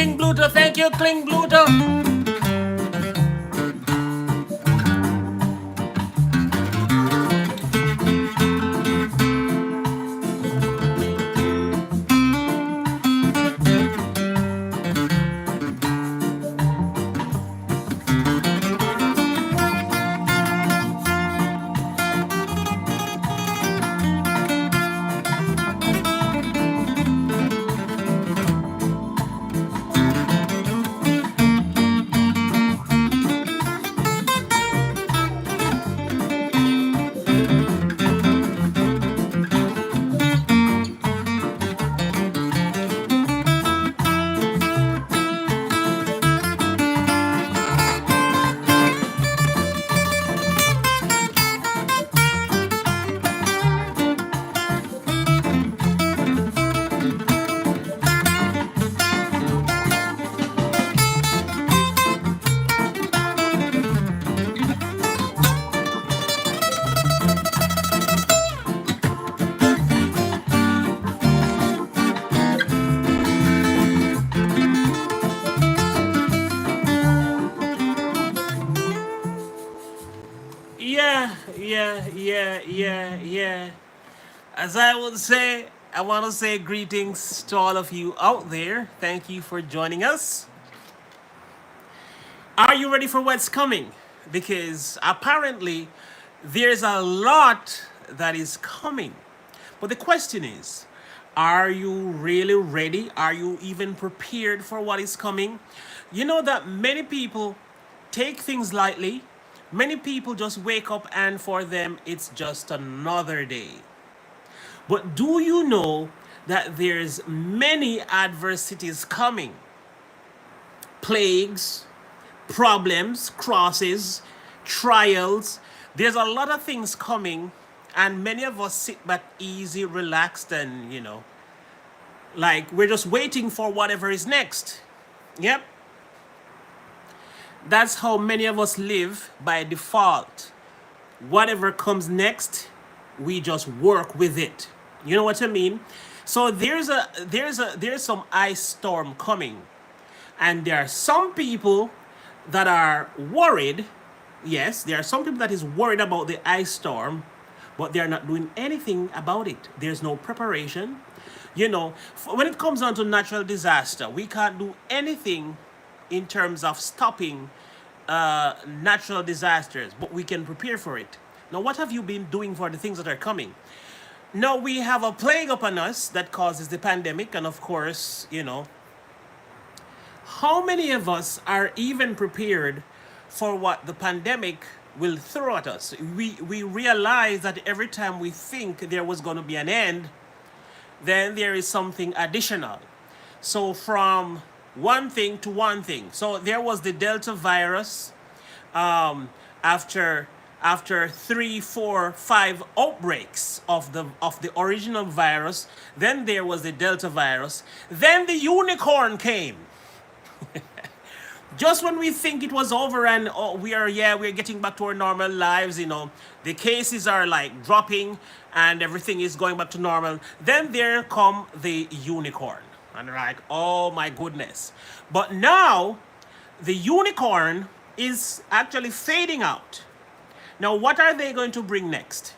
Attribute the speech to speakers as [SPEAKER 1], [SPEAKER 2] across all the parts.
[SPEAKER 1] King Bluto. Thank you, King Bluto. Yeah. As I would say, I want to say greetings to all of you out there. Thank you for joining us. Are you ready for what's coming? Because apparently there's a lot that is coming. But the question is, are you really ready? Are you even prepared for what is coming? You know that many people take things lightly. Many people just wake up and for them it's just another day. But do you know that there's many adversities coming? Plagues, problems, crosses, trials. There's a lot of things coming, and many of us sit back easy, relaxed, and like we're just waiting for whatever is next. Yep. That's how many of us live by default. Whatever comes next, we just work with it. You know what I mean? So there's some ice storm coming, and there are some people that are worried. Yes, there are some people that is worried about the ice storm, but they are not doing anything about it. There's no preparation. When it comes down to natural disaster, we can't do anything in terms of stopping natural disasters, but we can prepare for it. Now, what have you been doing for the things that are coming? Now, we have a plague upon us that causes the pandemic, and of course, how many of us are even prepared for what the pandemic will throw at us? We realize that every time we think there was going to be an end, then there is something additional. So from one thing to one thing. So there was the Delta virus after 3, 4, 5 outbreaks of the original virus. Then there was the Delta virus. Then the unicorn came. Just when we think it was over and we're getting back to our normal lives, the cases are like dropping and everything is going back to normal. Then there come the unicorn. And they're like, oh my goodness. But now the unicorn is actually fading out. Now, what are they going to bring next?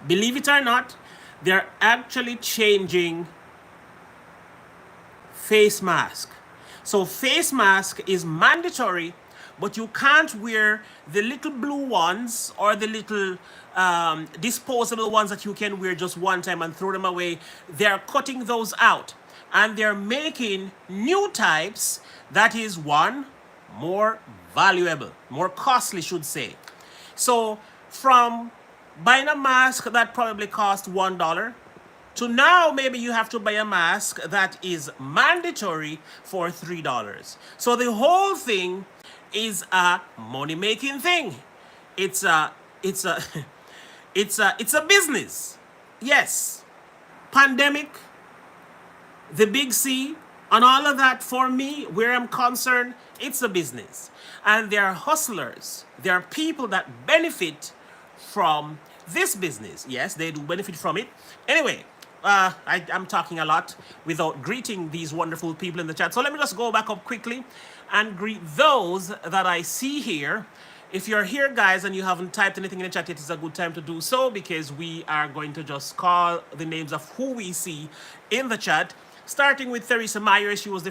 [SPEAKER 1] Believe it or not, they're actually changing face mask. So face mask is mandatory, but you can't wear the little blue ones or the little disposable ones that you can wear just one time and throw them away. They're cutting those out, and they're making new types that is more valuable, more costly, should say. So from buying a mask that probably cost $1 to now maybe you have to buy a mask that is mandatory for $3. So the whole thing is a money-making thing. It's a it's a business. Yes. Pandemic, the big C, and all of that, for me, where I'm concerned, it's a business. And there are hustlers. There are people that benefit from this business. Yes, they do benefit from it. Anyway, I'm talking a lot without greeting these wonderful people in the chat. So let me just go back up quickly and greet those that I see here. If you're here, guys, and you haven't typed anything in the chat, it is a good time to do so because we are going to just call the names of who we see in the chat. Starting with Theresa Myers. She was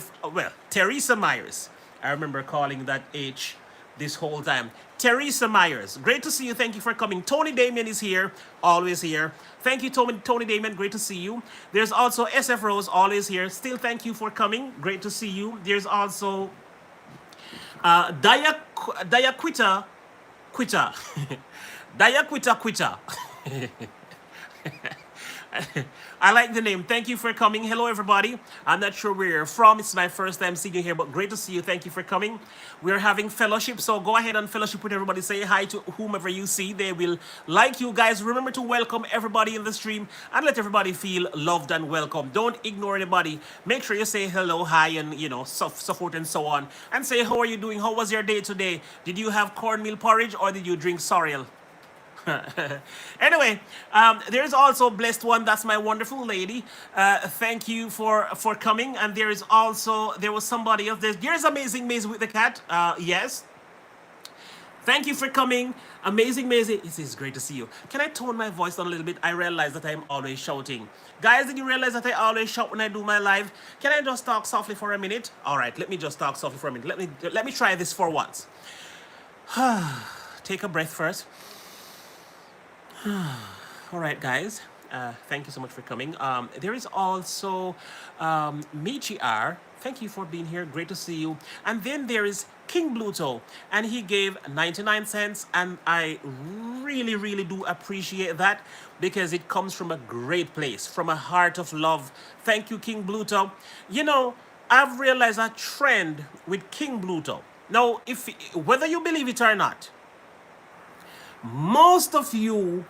[SPEAKER 1] Theresa Myers. I remember calling that H this whole time. Theresa Myers, great to see you. Thank you for coming. Tony Damien is here, always here. Thank you, Tony Damien. Great to see you. There's also SF Rose, always here. Still, thank you for coming. Great to see you. There's also Daya Quitter. Daya Quitter. I like the name. Thank you for coming. Hello, everybody. I'm not sure where you're from. It's my first time seeing you here, but great to see you. Thank you for coming. We're having fellowship, so go ahead and fellowship with everybody. Say hi to whomever you see. They will like you guys. Remember to welcome everybody in the stream and let everybody feel loved and welcome. Don't ignore anybody. Make sure you say hello, hi, and so forth and so on. And say, how are you doing? How was your day today? Did you have cornmeal porridge or did you drink sorrel? Anyway, there's also Blessed One. That's my wonderful lady. Thank you for coming. And there was somebody else. There's Amazing Maisie with the cat. Yes. Thank you for coming. Amazing Maisie. It is great to see you. Can I tone my voice down a little bit? I realize that I'm always shouting. Guys, did you realize that I always shout when I do my live? Can I just talk softly for a minute? All right, let me just talk softly for a minute. Let me try this for once. Take a breath first. All right, guys. Thank you so much for coming. There is also Michi R. Thank you for being here. Great to see you. And then there is King Bluto, and he gave 99 cents, and I really, really do appreciate that because it comes from a great place, from a heart of love. Thank you, King Bluto. I've realized a trend with King Bluto. Now, whether you believe it or not, most of you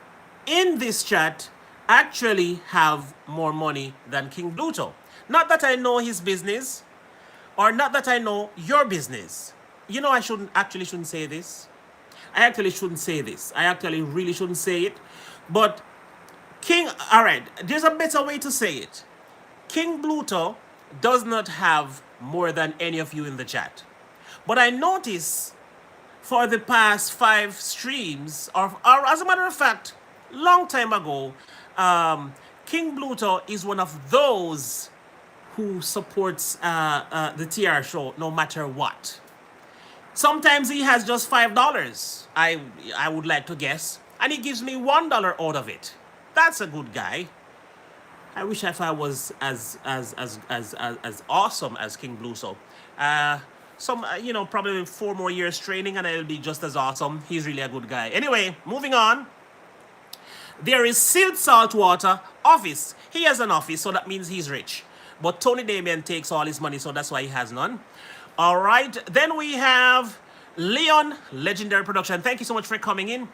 [SPEAKER 1] in this chat actually have more money than King Bluto. Not that I know his business, or not that I know your business. I shouldn't say this. I actually shouldn't say this. I actually really shouldn't say it. But all right, there's a better way to say it. King Bluto does not have more than any of you in the chat. But I notice for the past 5 streams, or as a matter of fact, long time ago, King Bluto is one of those who supports the TR show no matter what. Sometimes he has just $5, I would like to guess, and he gives me $1 out of it. That's a good guy. I wish if I was as awesome as King Bluto. Probably 4 more years training and I'll be just as awesome. He's really a good guy. Anyway, moving on. There is Silt Saltwater office. He has an office, so that means he's rich. But Tony Damien takes all his money, so that's why he has none. All right. Then we have Leon, Legendary Production. Thank you so much for coming in.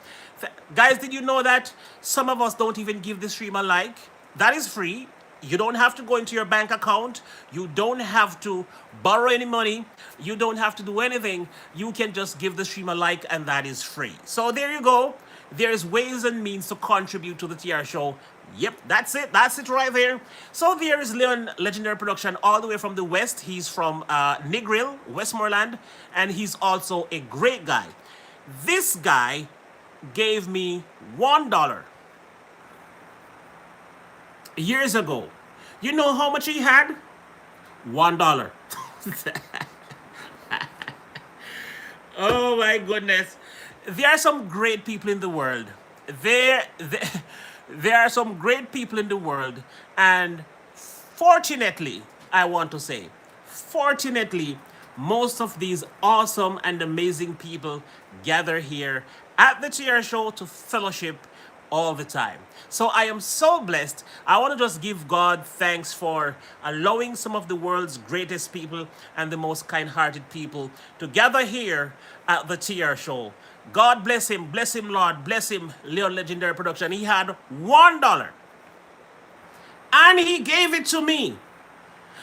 [SPEAKER 1] Guys, did you know that some of us don't even give the stream a like? That is free. You don't have to go into your bank account. You don't have to borrow any money. You don't have to do anything. You can just give the stream a like, and that is free. So there you go. There's ways and means to contribute to the TR show. Yep, that's it. That's it right there. So there is Leon, Legendary Production, all the way from the West. He's from Negril, Westmoreland, and he's also a great guy. This guy gave me $1 years ago. You know how much he had? $1. Oh my goodness. There are some great people in the world. There are some great people in the world, and fortunately, I want to say, fortunately, most of these awesome and amazing people gather here at the TR show to fellowship all the time. So I am so blessed. I want to just give God thanks for allowing some of the world's greatest people and the most kind-hearted people to gather here at the TR show. God bless him, Lord, bless him, Leon Legendary Production. He had $1 and he gave it to me.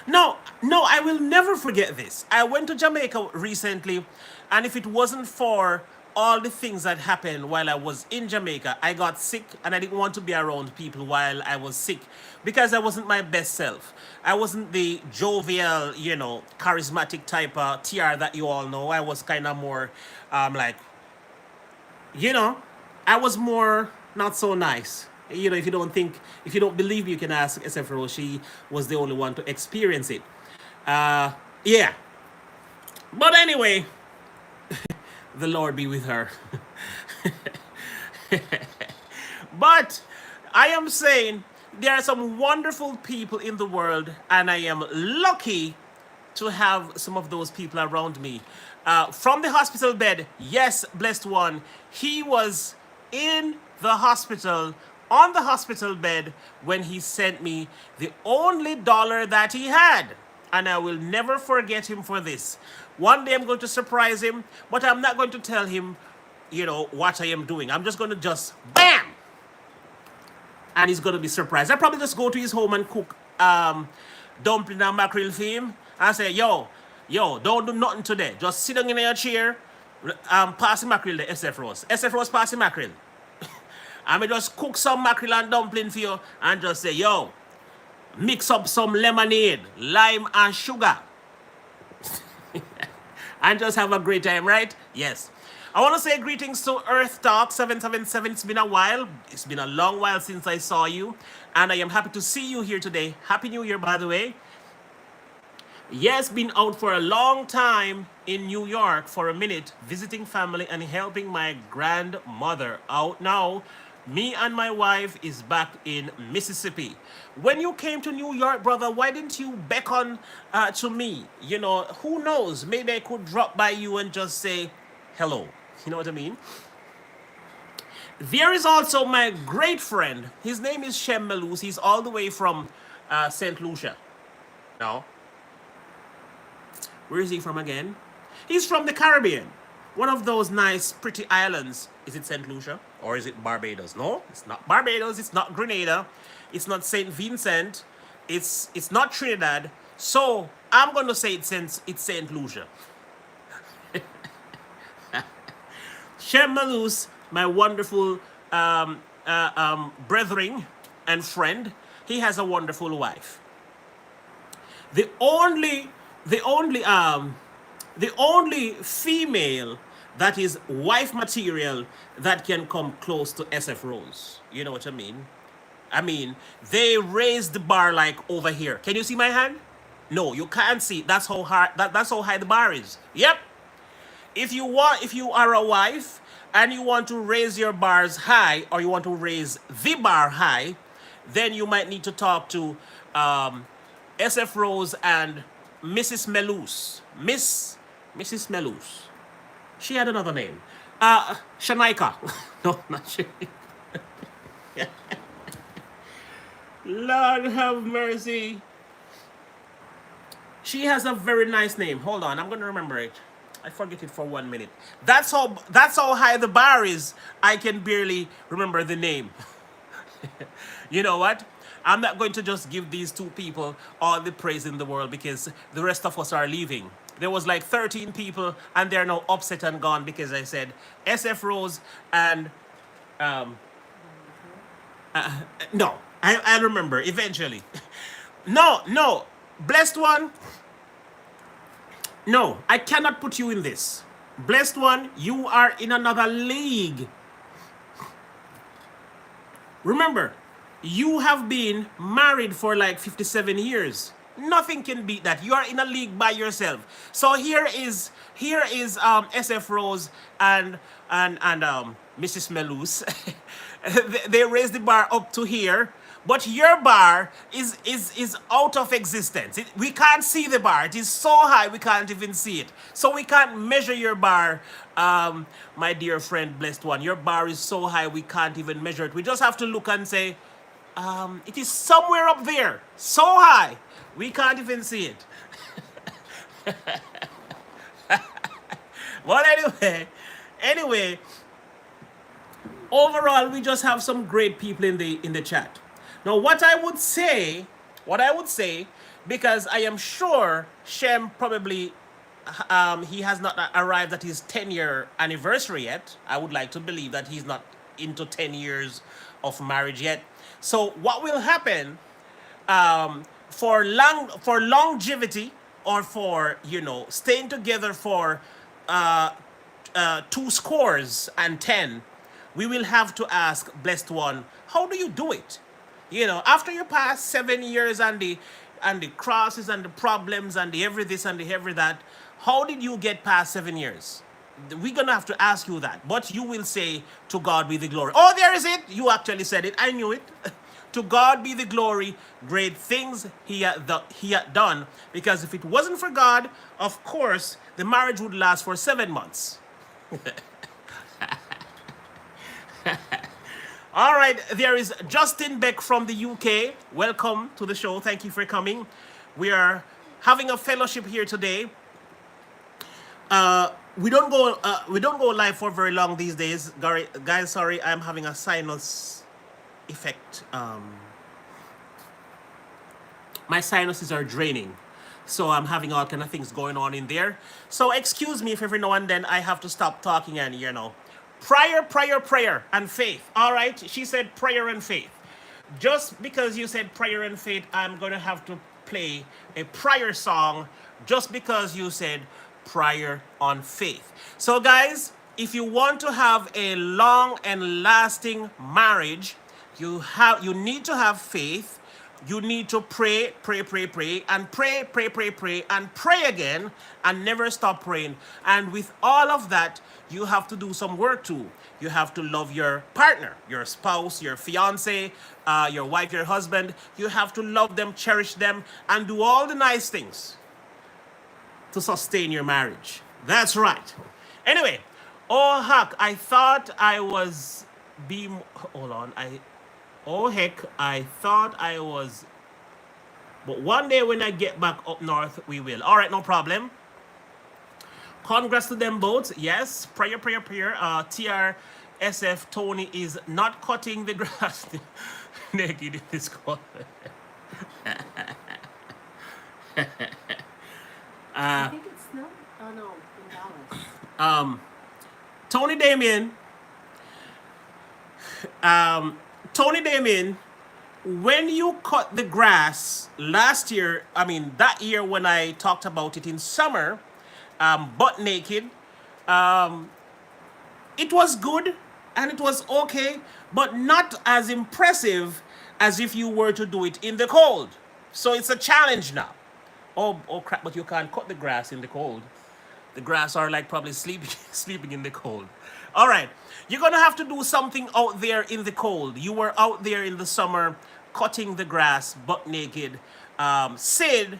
[SPEAKER 1] No, I will never forget this. I went to Jamaica recently, and if it wasn't for all the things that happened while I was in Jamaica. I got sick and I didn't want to be around people while I was sick because I wasn't my best self. I wasn't the jovial, charismatic type of TR that you all know. I was kind of more like, you know, I was more not so nice. If you don't believe me, you can ask SF Rose. She was the only one to experience it. Yeah. But anyway, the Lord be with her. But I am saying there are some wonderful people in the world, and I am lucky to have some of those people around me. From the hospital bed, yes, blessed one, he was in the hospital, on the hospital bed, when he sent me the only dollar that he had. And I will never forget him for this. One day I'm going to surprise him, but I'm not going to tell him, what I am doing. I'm just going to bam! And he's going to be surprised. I probably just go to his home and cook dumpling and mackerel for him and say, yo, don't do nothing today. Just sit down in your chair, pass the mackerel to SF Rose. SF Rose pass the mackerel. And I just cook some mackerel and dumpling for you and just say, yo, mix up some lemonade, lime and sugar. And just have a great time, right? Yes. I want to say greetings to Earth Talk 777. It's been a while. It's been a long while since I saw you. And I am happy to see you here today. Happy New Year, by the way. Yes, been out for a long time in New York for a minute, visiting family and helping my grandmother out now. Me and my wife is back in Mississippi. When you came to New York, brother, why didn't you beckon to me? Who knows? Maybe I could drop by you and just say hello. You know what I mean? There is also my great friend. His name is Shem Malous. He's all the way from St. Lucia. No. Where is he from again? He's from the Caribbean. One of those nice, pretty islands. Is it St. Lucia? Or is it Barbados? No, it's not Barbados. It's not Grenada. It's not St. Vincent. It's not Trinidad. So I'm going to say it's St. Lucia. Shem Malous, my wonderful brethren and friend, he has a wonderful wife. The only female that is wife material that can come close to SF Rose. You know what I mean? I mean, they raised the bar like over here. Can you see my hand? No, you can't see. That's how high. That's how high the bar is. Yep. If you are a wife and you want to raise your bars high, or you want to raise the bar high, then you might need to talk to SF Rose and Mrs. Malous. Mrs. Malous. She had another name. Shanaika. No, not Shanaika. Lord have mercy. She has a very nice name. Hold on, I'm going to remember it. I forget it for 1 minute. That's how high the bar is. I can barely remember the name. You know what? I'm not going to just give these two people all the praise in the world because the rest of us are leaving. There was like 13 people and they're now upset and gone because I said SF Rose and no, I'll remember eventually. No, blessed one. No, I cannot put you in this. Blessed one, you are in another league. Remember, you have been married for like 57 years. Nothing can beat that. You are in a league by yourself. So here is SF Rose and Mrs. Malous. They raised the bar up to here, but your bar is out of existence. We can't see the bar. It is so high we can't even see it. So we can't measure your bar, my dear friend, blessed one. Your bar is so high we can't even measure it. We just have to look and say, it is somewhere up there, so high we can't even see it. But anyway, overall, we just have some great people in the chat. Now, what I would say, because I am sure Shem probably he has not arrived at his 10-year anniversary yet. I would like to believe that he's not into 10 years of marriage yet. So what will happen for longevity, or for staying together for two scores and 10, we will have to ask blessed one, how do you do it? After you pass 7 years and the crosses and the problems and the every this and the every that, how did you get past 7 years? We're gonna have to ask you that. But you will say, to God be the glory. Oh, there is it. You actually said it. I knew it. To God be the glory, great things he had done. Because if it wasn't for God, of course, the marriage would last for 7 months. All right, there is Justin Beck from the UK. Welcome to the show. Thank you for coming. We are having a fellowship here today. We don't go live for very long these days, guys. Sorry, I'm having a sinus effect. My sinuses are draining, so I'm having all kind of things going on in there. So excuse me if every now and then I have to stop talking and prayer and faith. All right, she said prayer and faith. Just because you said prayer and faith, I'm gonna have to play a prayer song. Just because you said prayer on faith. So guys, if you want to have a long and lasting marriage, you need to have faith. You need to pray, and pray, and pray again, and never stop praying. And with all of that, you have to do some work too. You have to love your partner, your spouse, your fiance, your wife, your husband. You have to love them, cherish them, and do all the nice things to sustain your marriage. That's right. Anyway, oh heck, I thought I was being. Hold on, oh heck, I thought I was. But one day when I get back up north, we will. All right, no problem. Congrats to them both. Yes, prayer. TRSF Tony is not cutting the grass naked in this corner.
[SPEAKER 2] I think it's not. Oh no, in Dallas.
[SPEAKER 1] Tony Damien. Tony Damien, when you cut the grass last year, I mean that year when I talked about it in summer, butt naked, it was good and it was okay, but not as impressive as if you were to do it in the cold. So it's a challenge now. Oh crap, but you can't cut the grass in the cold. The grass are like probably sleeping in the cold. All right, you're gonna have to do something out there in the cold. You were out there in the summer cutting the grass butt naked. Sid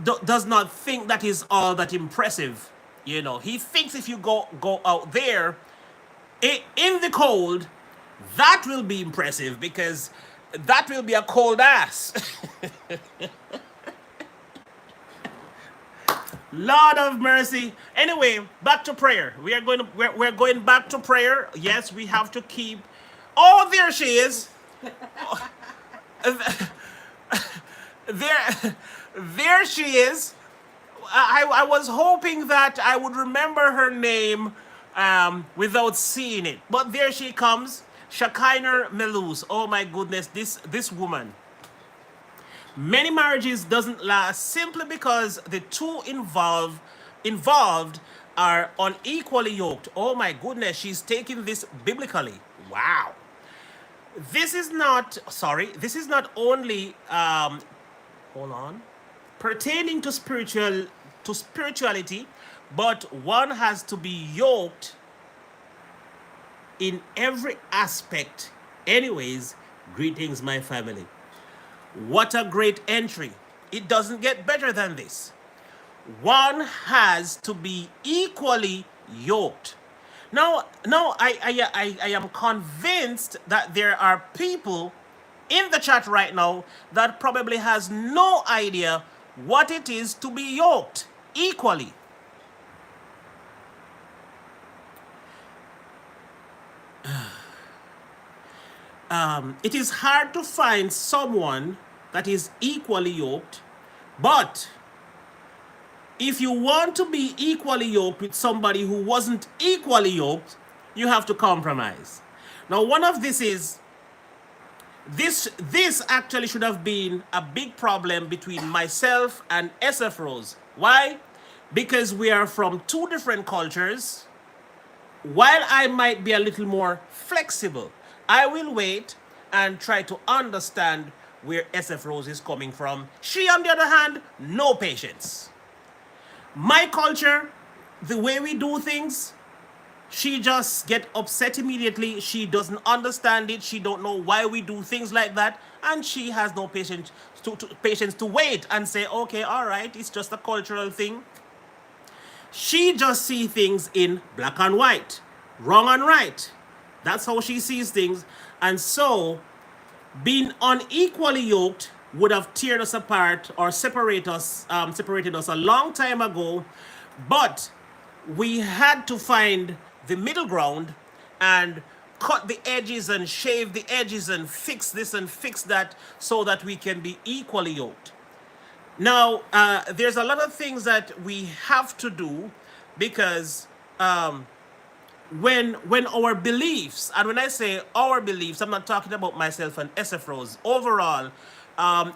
[SPEAKER 1] does not think that is all that impressive. He thinks if you go out there in the cold, that will be impressive because that will be a cold ass. Lord of mercy. Anyway, back to prayer. We're going back to prayer. Yes, we have to keep. Oh, there she is. There she is. I was hoping that I would remember her name without seeing it, but there she comes, Shakiner Melus. Oh my goodness, this woman. Many marriages doesn't last simply because the two involved are unequally yoked. Oh my goodness, she's taking this biblically. Wow. This is not only hold on, pertaining to spirituality, but one has to be yoked in every aspect. Anyways, greetings my family. What a great entry. It doesn't get better than this. One has to be equally yoked. Now I am convinced that there are people in the chat right now that probably has no idea what it is to be yoked equally. It is hard to find someone that is equally yoked, but If you want to be equally yoked with somebody who wasn't equally yoked, you have to compromise. Now, one of this is this actually should have been a big problem between myself and SF Rose. Why? Because we are from two different cultures. While I might be a little more flexible, I will wait and try to understand where SF Rose is coming from. She, on the other hand, no patience. My culture, the way we do things, she just get upset immediately. She doesn't understand it. She don't know why we do things like that, and she has no patience to wait and say, okay, all right, it's just a cultural thing. She just sees things in black and white, wrong and right. That's how she sees things. And so, being unequally yoked would have teared us apart or separated us a long time ago. But we had to find the middle ground and cut the edges and shave the edges and fix this and fix that so that we can be equally yoked. Now, there's a lot of things that we have to do because when our beliefs, and when I say our beliefs, I'm not talking about myself and SF Rose. Overall,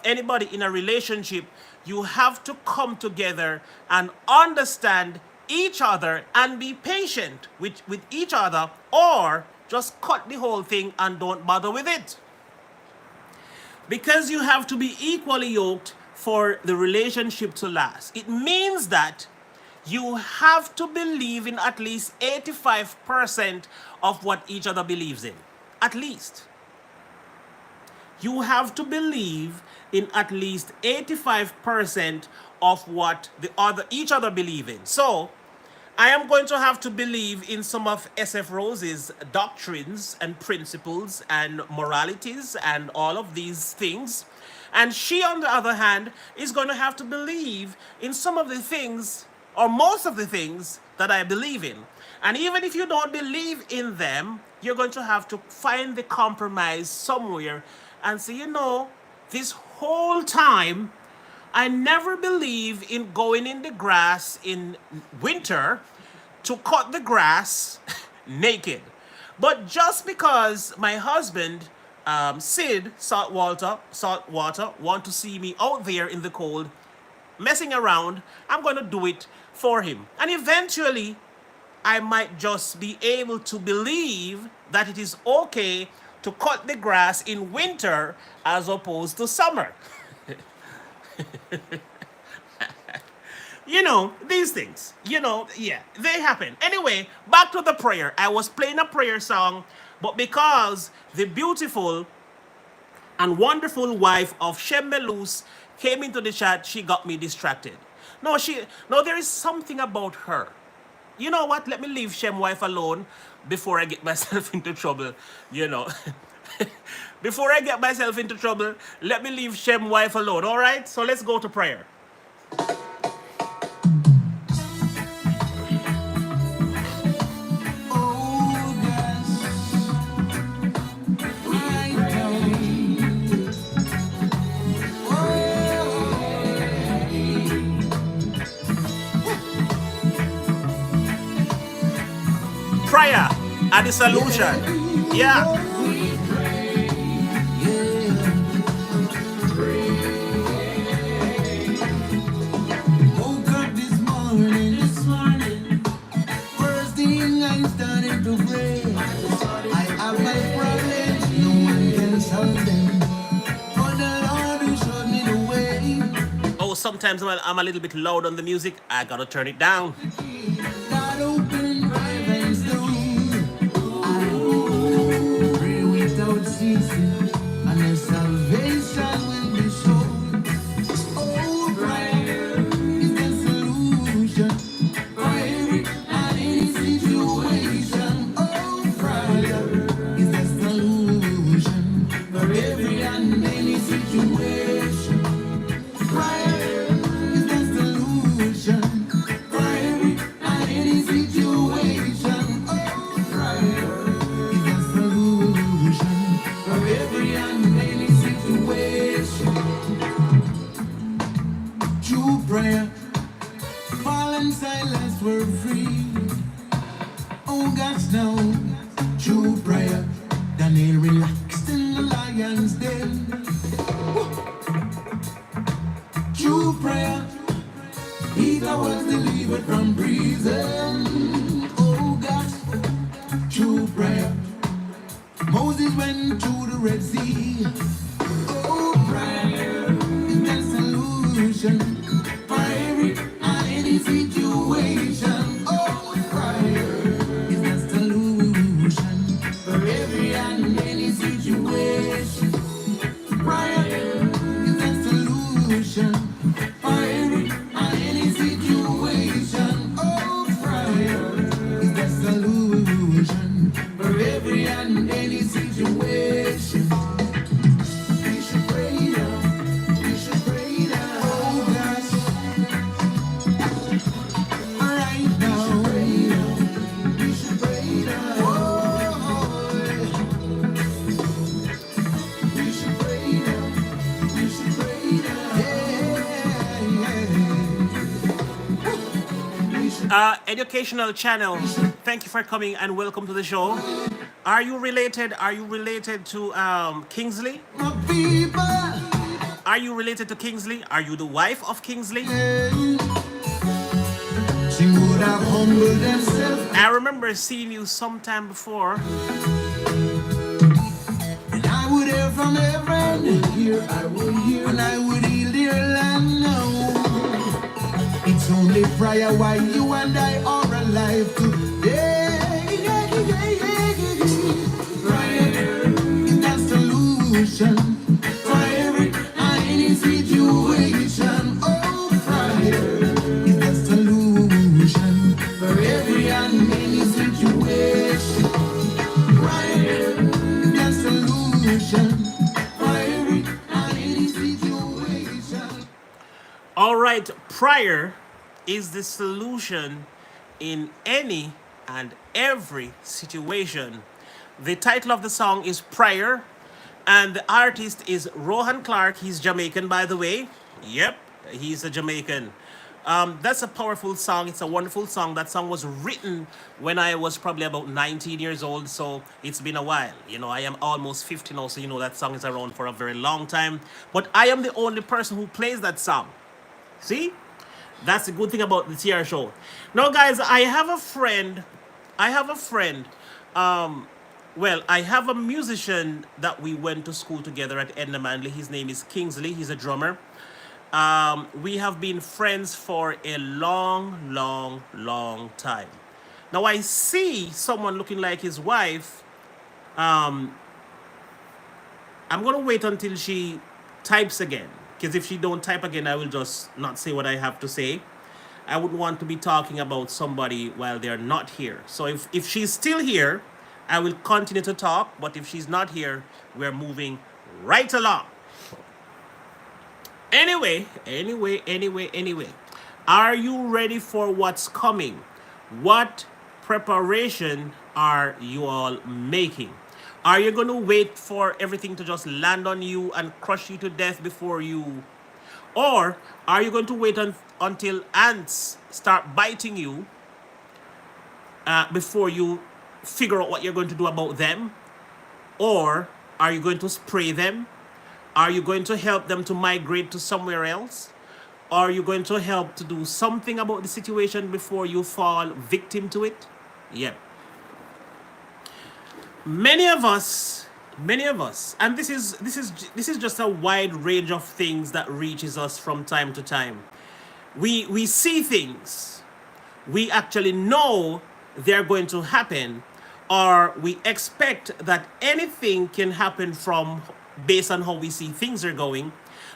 [SPEAKER 1] anybody in a relationship, you have to come together and understand each other and be patient with each other, or just cut the whole thing and don't bother with it. Because you have to be equally yoked for the relationship to last. It means that you have to believe in at least 85% of what each other believes in. At least. You have to believe in at least 85% of what each other believe in. So, I am going to have to believe in some of SF Rose's doctrines and principles and moralities and all of these things. And she, on the other hand, is going to have to believe in some of the things, or most of the things, that I believe in. And even if you don't believe in them, you're going to have to find the compromise somewhere and say, you know, this whole time, I never believe in going in the grass in winter to cut the grass naked. But just because my husband, Sid Saltwater, want to see me out there in the cold, messing around, I'm going to do it for him. And eventually, I might just be able to believe that it is okay to cut the grass in winter as opposed to summer. You know, these things, yeah, they happen. Anyway, back to the prayer. I was playing a prayer song, but because the beautiful and wonderful wife of Shem Melus came into the chat, she got me distracted. No, there is something about her. You know what? Let me leave Shem wife alone before I get myself into trouble, Before I get myself into trouble, let me leave Shem wife alone, all right? So let's go to prayer. Prayer are the solution. Yeah.
[SPEAKER 3] Woke up this morning. First thing I started to pray. I have my problems, no one can solve them. For the Lord who showed me the way.
[SPEAKER 1] Oh, sometimes I'm a little bit loud on the music. I gotta turn it down.
[SPEAKER 3] God opened my eyes I pray without ceasing, and the salvation will be shown. Oh, prayer is the solution for every and any situation. Oh, prayer is the solution for every and any situation. Prayer is the solution for every and Oh gosh, no. True prayer. Daniel relaxed in the lion's den. True prayer. Peter was delivered from prison. Oh gosh. True prayer. Moses went through the Red Sea. Oh, prayer is the solution for every and any situation. Oh, prayer is the solution for every and any situation. Prayer is the solution for every and any situation. Oh, prayer is the solution for every and any situation. We should pray now. We should pray now. Oh gosh, right now. We should pray now. Oh, we should pray now. We should pray now. Yeah. We should.
[SPEAKER 1] Educational channel. Thank you for coming and welcome to the show. Are you related? Are you related to Kingsley?
[SPEAKER 3] My people.
[SPEAKER 1] Are you related to Kingsley? Are you the wife of Kingsley?
[SPEAKER 3] She would have humbled herself,
[SPEAKER 1] I remember seeing you sometime before.
[SPEAKER 3] and I would hear from heaven. I would hear, and I would heal their land now. It's only prayer why you and I are alive today. Prayer is the solution for every and any situation. Oh, prayer is the solution for every and any situation. Prayer is the solution for every and any situation.
[SPEAKER 1] All right, prayer is the solution in any and every situation. The title of the song is Prayer, and the artist is Rohan Clark. He's Jamaican, by the way. Yep, he's a Jamaican. That's a powerful song. It's a wonderful song. That song was written when I was probably about 19 years old, so it's been a while. You know, I am almost 50 now, so you know that song is around for a very long time. But I am the only person who plays that song. See? That's the good thing about the TR show. Now, guys, I have a friend. I have a musician that we went to school together at Edna Manley. His name is Kingsley. He's a drummer. We have been friends for a long, long, long time. Now, I see someone looking like his wife. I'm going to wait until she types again. Because if she don't type again, I will just not say what I have to say. I wouldn't want to be talking about somebody while they're not here. So if she's still here, I will continue to talk. But if she's not here, we're moving right along. Anyway. Are you ready for what's coming? What preparation are you all making? Are you going to wait for everything to just land on you and crush you to death before you? Or are you going to wait until ants start biting you before you figure out what you're going to do about them? Or are you going to spray them? Are you going to help them to migrate to somewhere else? Are you going to help to do something about the situation before you fall victim to it? Yep. Many of us, and this is just a wide range of things that reaches us from time to time. We see things. We actually know they're going to happen, or we expect that anything can happen from based on how we see things are going,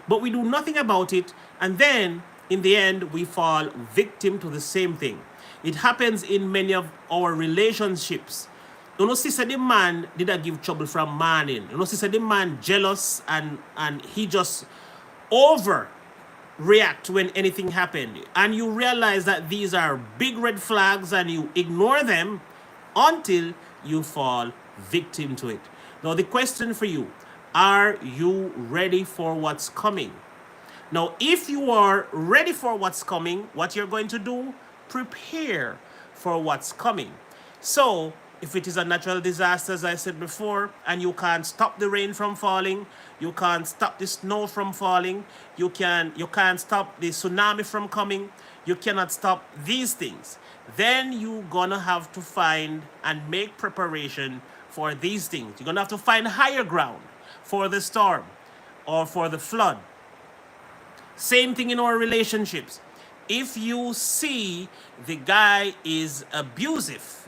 [SPEAKER 1] but we do nothing about it, and then in the end we fall victim to the same thing. It happens in many of our relationships. You know, sister, the man did not give trouble from morning. You know, sister, the man jealous and he just overreact when anything happened. And you realize that these are big red flags and you ignore them until you fall victim to it. Now, the question for you, are you ready for what's coming? Now, if you are ready for what's coming, what you're going to do, prepare for what's coming. So, if it is a natural disaster, as I said before, and you can't stop the rain from falling, you can't stop the snow from falling, you can't stop the tsunami from coming, you cannot stop these things, then you're gonna have to find and make preparation for these things. You're gonna have to find higher ground for the storm or for the flood. Same thing in our relationships. If you see the guy is abusive,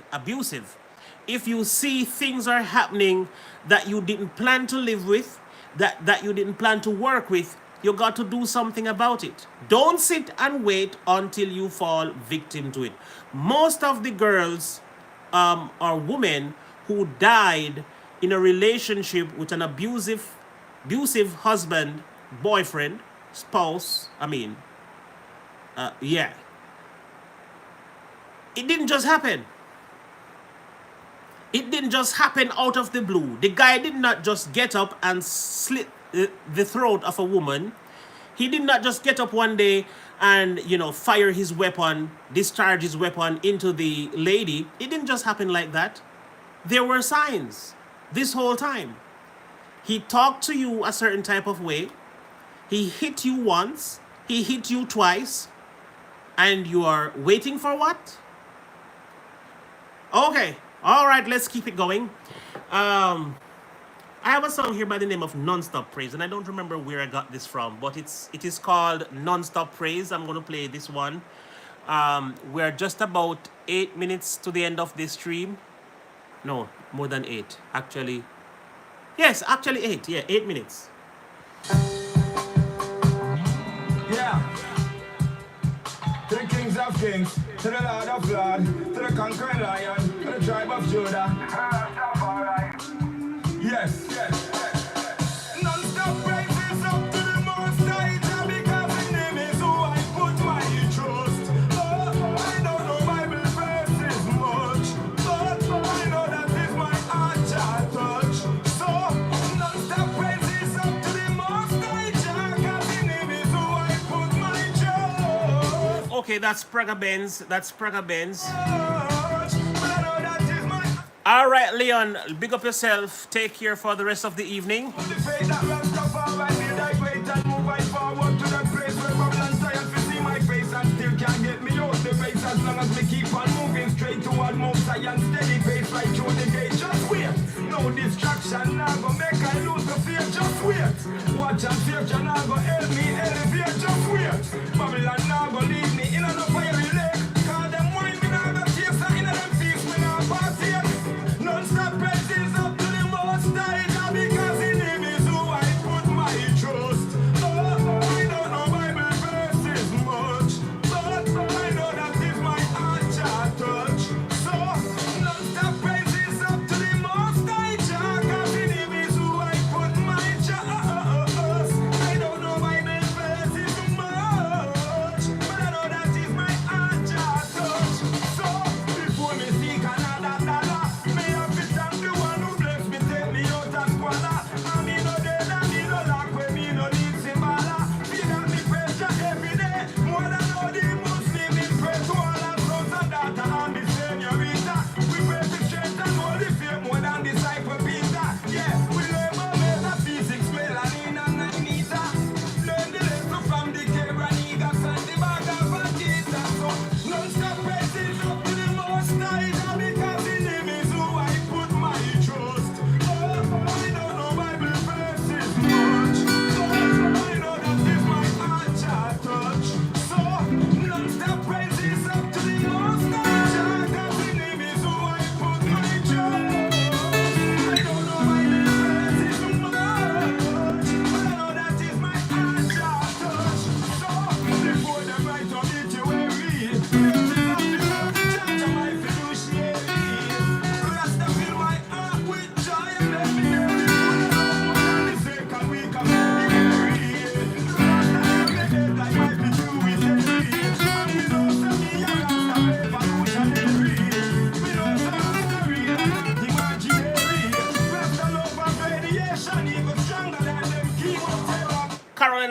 [SPEAKER 1] if you see things are happening that you didn't plan to live with, that you didn't plan to work with, you got to do something about it. Don't sit and wait until you fall victim to it. Most of the girls or women who died in a relationship with an abusive husband, boyfriend, spouse, yeah. It didn't just happen. It didn't just happen out of the blue. The guy did not just get up and slit the throat of a woman. He did not just get up one day and, fire his weapon, discharge his weapon into the lady. It didn't just happen like that. There were signs this whole time. He talked to you a certain type of way. He hit you once. He hit you twice. And you are waiting for what? Okay. All right, let's keep it going. I have a song here by the name of Non-Stop Praise, and I don't remember where I got this from, but it is called Non-Stop Praise. I'm going to play this one. We're just about 8 minutes to the end of this stream. No, more than 8, actually. Yes, actually 8. Yeah, 8 minutes.
[SPEAKER 3] Yeah. To the kings of kings, to the lord of lords, to the conquering lion, to the tribe of Judah. Yes, yes. Non-stop praises up to the most high, Jah, because in him is who I put my trust. Oh, I don't know Bible verses much, but I know that is my heart Jah touch. So, non-stop praises up to the most high, Jah, because in him is who I put my trust.
[SPEAKER 1] Okay, that's Praga Benz. That's Praga Benz.
[SPEAKER 3] But I know that is my
[SPEAKER 1] All right, Leon, big up yourself. Take care for the rest of the evening.
[SPEAKER 3] the faith that runs up all I need, I wait and move I forward to the place where Babylon triumph to see my face and still can't get me out the race as long as we keep on moving straight toward Mount Zion, steady pace right through the gate. Just wait, no distraction now go make I lose the fear. Just wait, watch and fear can now go help me elevate. Just wait, Babylon now go leave me in a fiery lake. Cause them wine me now go chase her in a them feast me now party. Non-stop praises up to the most high, Jah, because in him is who I put my trust. Oh, I don't know Bible verses much, but I know that is my heart Jah touch. So, non-stop praises up to the most high, Jah, because in him is who I put my trust. I don't know Bible verses much.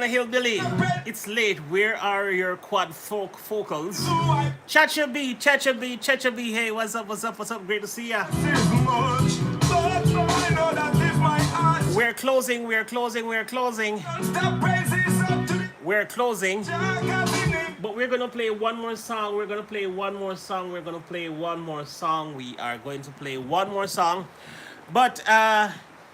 [SPEAKER 1] Hillbilly. It's late. Where are your quad vocals? Chacha B, Chacha B, Chacha B. Hey, what's up, what's up, what's up? Great to see ya. We're closing, we're closing, we're closing. We're closing. But we're gonna play one more song. We're gonna play one more song. We're gonna play one more song. We are going to play one more song. But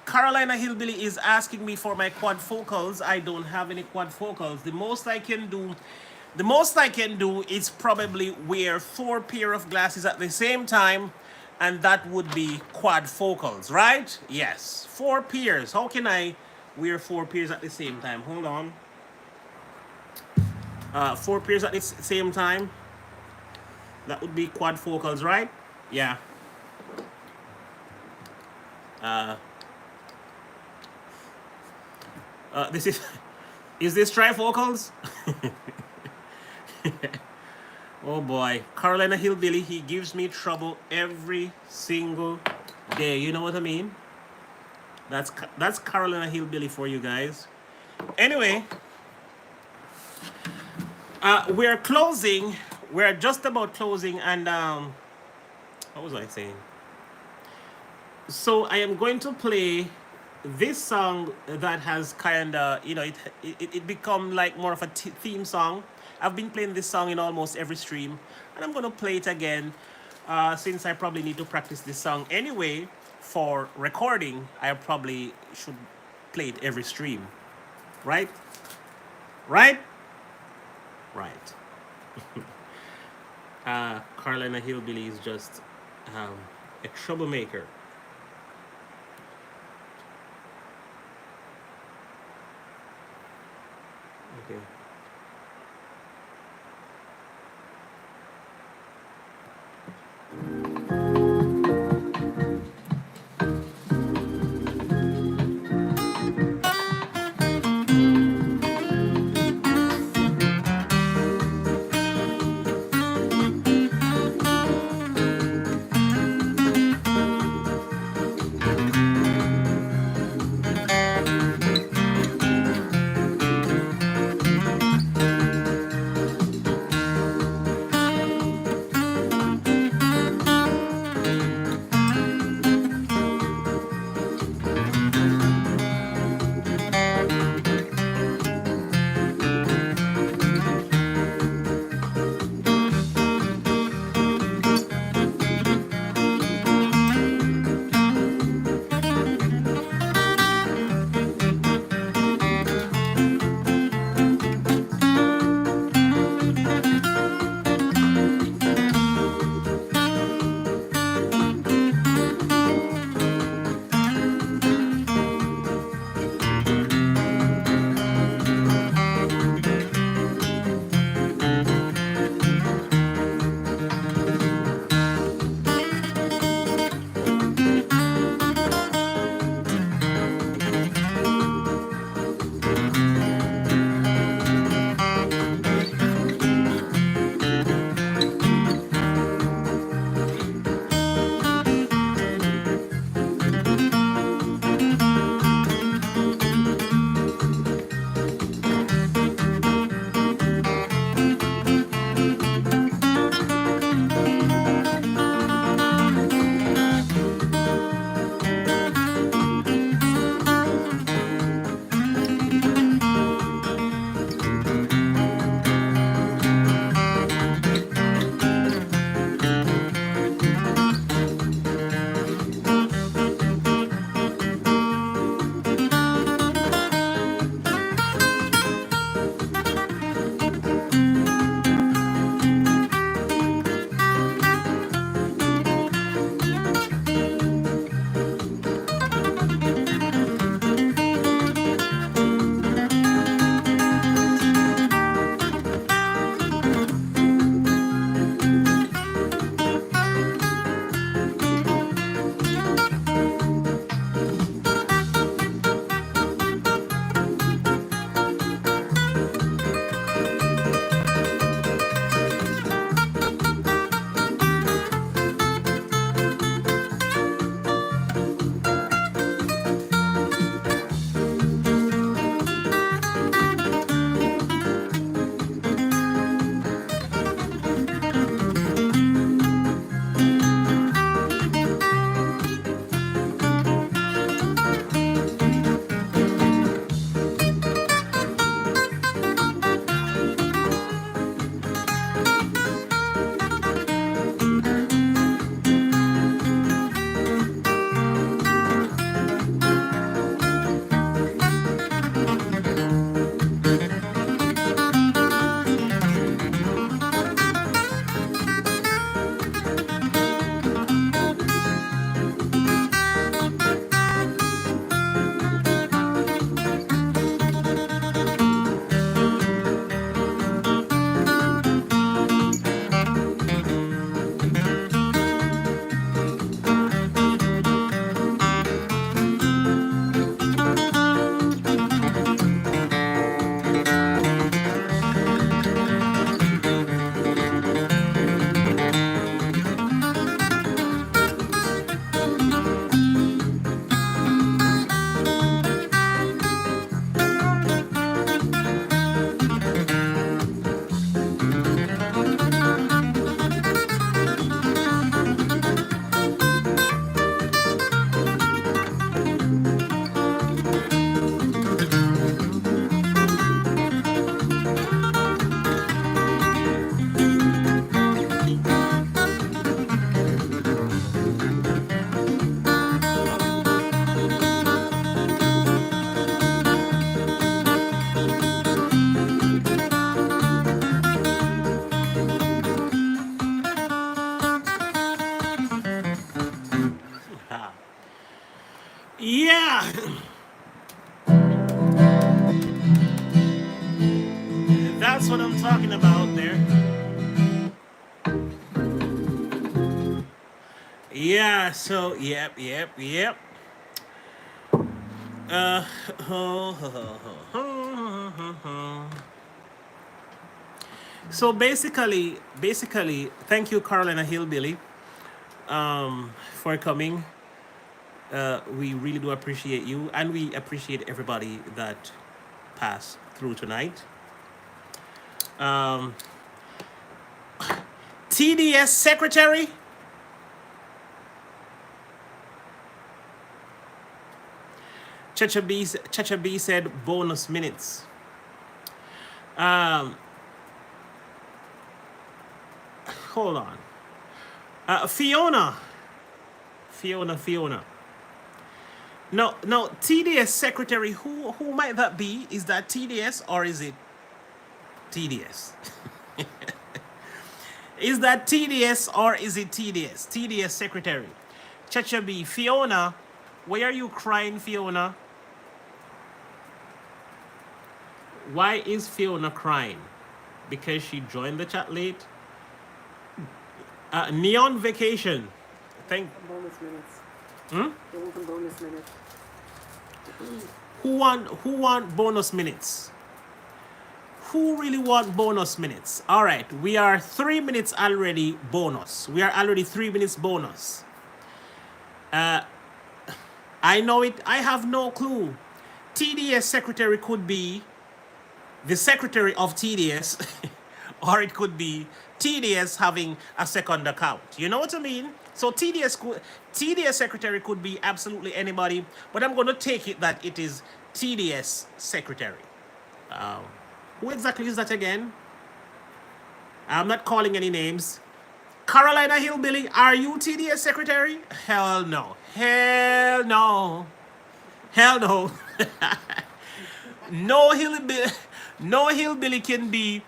[SPEAKER 1] Carolina Hillbilly is asking me for my quad vocals. I don't have any quad vocals. The most I can do is probably wear 4 pair of glasses at the same time, and that would be quad vocals, right? Yes, 4 pairs. How can I wear 4 pairs at the same time? Hold on. 4 pairs at the same time. That would be quad vocals, right? Yeah. This is this trifocals? Oh boy, Carolina Hillbilly, he gives me trouble every single day. You know what I mean? That's Carolina Hillbilly for you guys. Anyway, we're closing. We're just about closing, and what was I saying? So I am going to play this song that has kind of, it become like more of a theme song. I've been playing this song in almost every stream, and I'm going to play it again since I probably need to practice this song anyway for recording. I probably should play it every stream, right? Right? Right. Carolina Hillbilly is just a troublemaker. Okay. Yeah, that's what I'm talking about there. Yeah, so, yep. Uh, so basically, thank you, Carolina Hillbilly, for coming. We really do appreciate you, and we appreciate everybody that passed through tonight. Um, TDS secretary, Chacha B said bonus minutes. Um, hold on. Fiona. No, TDS secretary. Who might that be? Is that TDS or is it TDS? Is that TDS or is it TDS? TDS secretary. Chacha B. Fiona, why are you crying, Fiona? Why is Fiona crying? Because she joined the chat late? Neon Vacation. Thank.
[SPEAKER 2] Bonus minutes.
[SPEAKER 1] Hmm?
[SPEAKER 2] They want some bonus minutes.
[SPEAKER 1] Who want bonus minutes? Who really want bonus minutes? All right, we are 3 minutes already bonus. We are already 3 minutes bonus. I know it. I have no clue. TDS secretary could be the secretary of TDS, or it could be TDS having a second account. You know what I mean? So TDS secretary could be absolutely anybody, but I'm going to take it that it is TDS secretary. Who exactly is that again? I'm not calling any names. Carolina Hillbilly, are you TDS secretary? Hell no. Hell no. Hell no. No hillbilly, no hillbilly can be,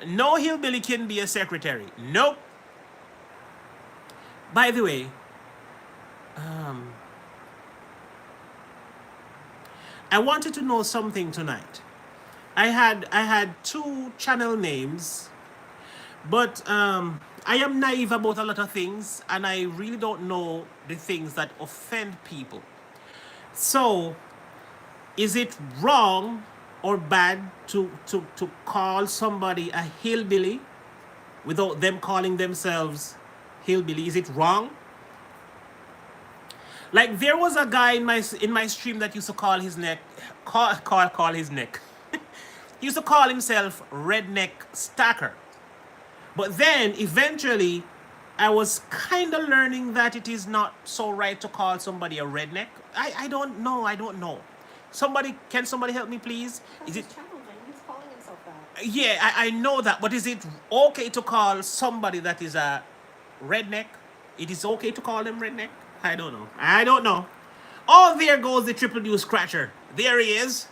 [SPEAKER 1] no hillbilly can be a secretary. Nope. By the way, I wanted to know something tonight. I had two channel names, but I am naive about a lot of things, and I really don't know the things that offend people. So, is it wrong or bad to call somebody a hillbilly without them calling themselves hillbilly? Is it wrong? Like there was a guy in my stream that used to call his neck call his neck. He used to call himself Redneck Stacker. But then eventually I was kind of learning that it is not so right to call somebody a redneck. I don't know. Can somebody help me please?
[SPEAKER 2] That's
[SPEAKER 1] Is
[SPEAKER 2] his
[SPEAKER 1] it
[SPEAKER 2] channel name. He's calling himself that.
[SPEAKER 1] yeah, I know that, but is it okay to call somebody that is a redneck? It is okay to call them redneck? I don't know. Oh, there goes the Triple U Scratcher. There he is.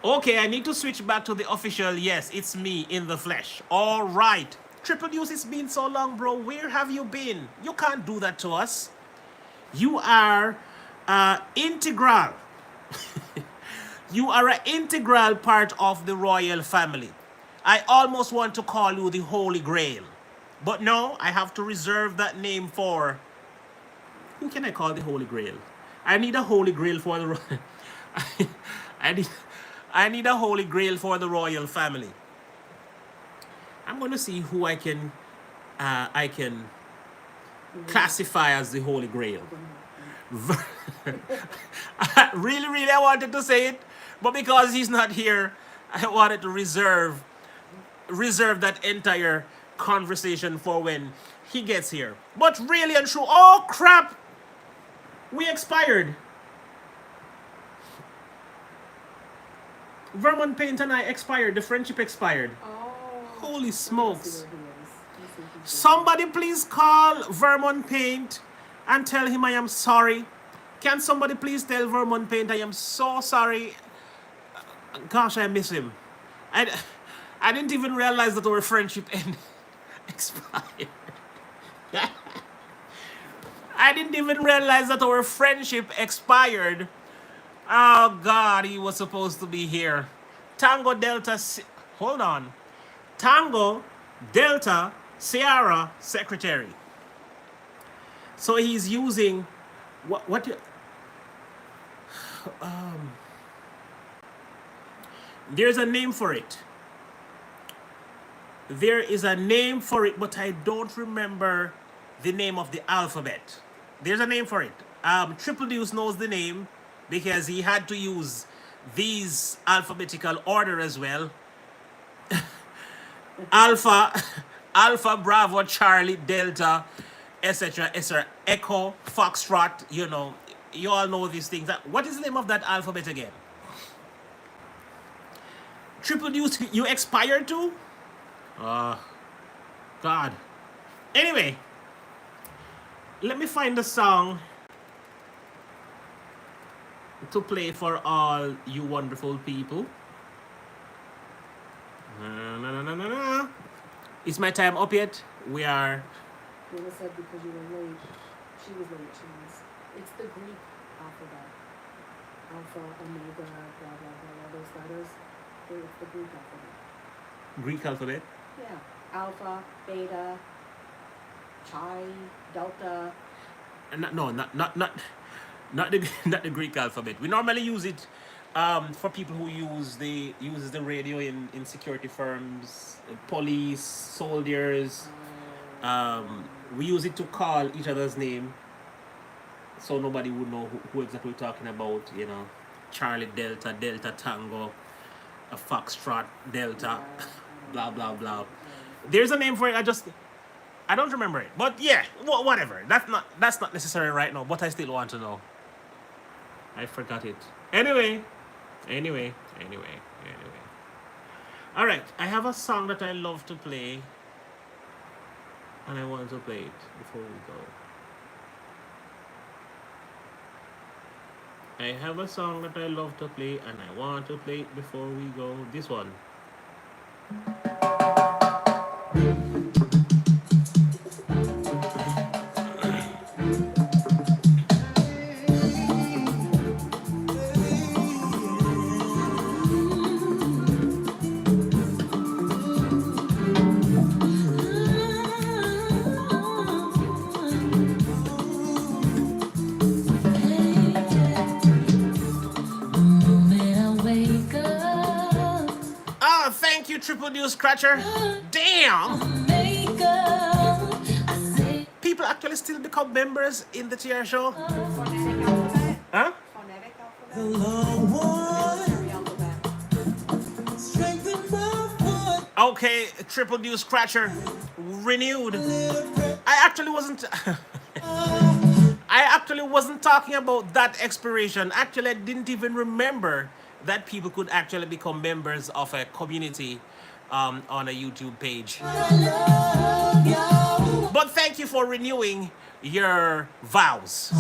[SPEAKER 1] Okay, I need to switch back to the official. Yes, it's me in the flesh. All right. Triple Deuce, it's been so long, bro. Where have you been? You can't do that to us. You are integral. You are an integral part of the royal family. I almost want to call you the Holy Grail. But no, I have to reserve that name for... Who can I call the Holy Grail? I need a Holy Grail for the... I need a Holy Grail for the royal family. I'm going to see who I can classify as the Holy Grail. Really, I wanted to say it, but because he's not here, I wanted to reserve that entire conversation for when he gets here. But really and true, oh crap, we expired. Vermont Paint and I expired. The friendship expired.
[SPEAKER 2] Oh.
[SPEAKER 1] Holy smokes.
[SPEAKER 2] Let me see where he is. Let me see if he's
[SPEAKER 1] Somebody please call Vermont Paint and tell him I am sorry. Can somebody please tell Vermont Paint I am so sorry? Gosh, I miss him. I didn't even realize that our friendship expired. I didn't even realize that our friendship expired. Oh God, he was supposed to be here. Tango Delta. Hold on. Tango Delta Sierra Secretary. So he's using what there's a name for it. There is a name for it, but I don't remember the name of the alphabet. There's a name for it. Triple Deuce knows the name because he had to use these alphabetical order as well. Alpha, Alpha, Bravo, Charlie, Delta, etc., etc., Echo, Foxtrot. You all know these things. What is the name of that alphabet again? Triple Deuce, you expired too? God. Anyway, let me find the song to play for all you wonderful people. Is my time up yet? We are.
[SPEAKER 2] Luna said because you were late. She was late. It's the Greek alphabet. Alpha, Omega, blah, blah, blah, all those letters. It's the Greek alphabet.
[SPEAKER 1] Greek alphabet?
[SPEAKER 2] Yeah. Alpha, Beta, Chi, Delta.
[SPEAKER 1] No, not the not the Greek alphabet. We normally use it for people who uses the radio in security firms, police, soldiers. We use it to call each other's name, so nobody would know who exactly we're talking about. Charlie Delta, Delta Tango, a Foxtrot Delta, blah blah blah. There's a name for it. I don't remember it, but yeah, whatever. That's not necessary right now. But I still want to know. I forgot it. Anyway. All right, I have a song that I love to play, and I want to play it before we go. I have a song that I love to play, and I want to play it before we go. This one. Oh, thank you, Triple Deuce Scratcher. Damn! People actually still become members in the TR show?
[SPEAKER 2] Phonetic alphabet.
[SPEAKER 1] Huh?
[SPEAKER 2] Phonetic alphabet.
[SPEAKER 3] The long one,
[SPEAKER 2] Every alphabet.
[SPEAKER 3] strengthen my foot.
[SPEAKER 1] Okay, Triple Deuce Scratcher renewed. I actually wasn't. I actually wasn't talking about that expiration. Actually, I didn't even remember that people could actually become members of a community on a YouTube page. But thank you for renewing your vows.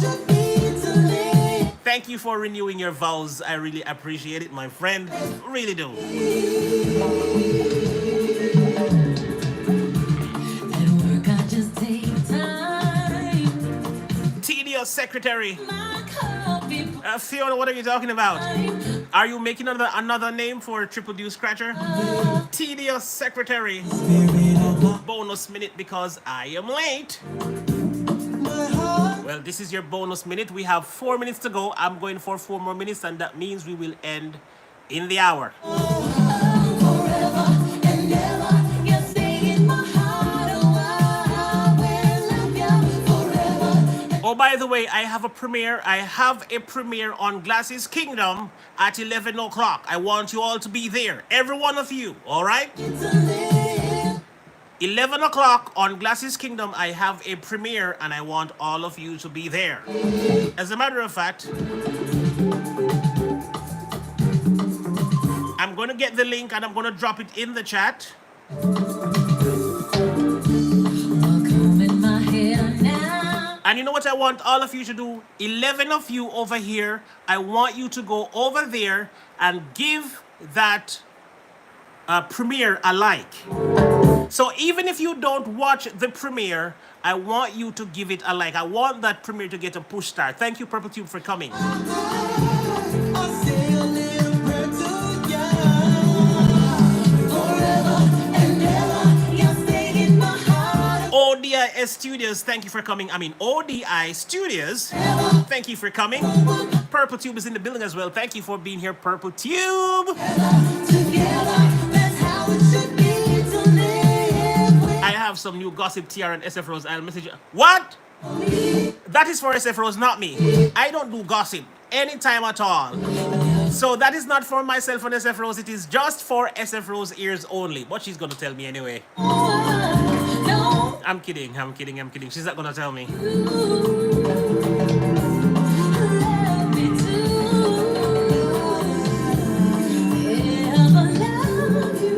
[SPEAKER 1] Thank you for renewing your vows. I really appreciate it, my friend. Really do. Tedious Secretary. Fiona, what are you talking about? Are you making another name for Triple Deuce Scratcher? Tedious Secretary. Bonus minute because I am late. Well, this is your bonus minute. We have 4 minutes to go. I'm going for 4 more minutes, and that means we will end in the hour. Oh, by the way, I have a premiere. On Glasses Kingdom at 11 o'clock. I want you all to be there. Every one of you, all right? 11 o'clock on Glasses Kingdom, I have a premiere, and I want all of you to be there. As a matter of fact, I'm going to get the link, and I'm going to drop it in the chat. And you know what I want all of you to do? 11 of you over here, I want you to go over there and give that premiere a like. So even if you don't watch the premiere, I want you to give it a like. I want that premiere to get a push start. Thank you, Purple Tube, for coming.
[SPEAKER 3] I'll say a little prayer to you. Forever and ever, you stay in my heart.
[SPEAKER 1] ODI Studios, thank you for coming. I mean, ODI Studios, thank you for coming. Purple Tube is in the building as well. Thank you for being here, Purple Tube.
[SPEAKER 3] Together, that's how it should be to live with.
[SPEAKER 1] I have some new gossip TR and SF Rose. I'll message you. What? That is for SF Rose, not me. I don't do gossip anytime at all. So that is not for myself and SF Rose. It is just for SF Rose ears only. But she's going to tell me anyway.
[SPEAKER 3] No,
[SPEAKER 1] I'm kidding. I'm kidding. I'm kidding. She's not going to tell me.
[SPEAKER 3] love me too. Ever love you.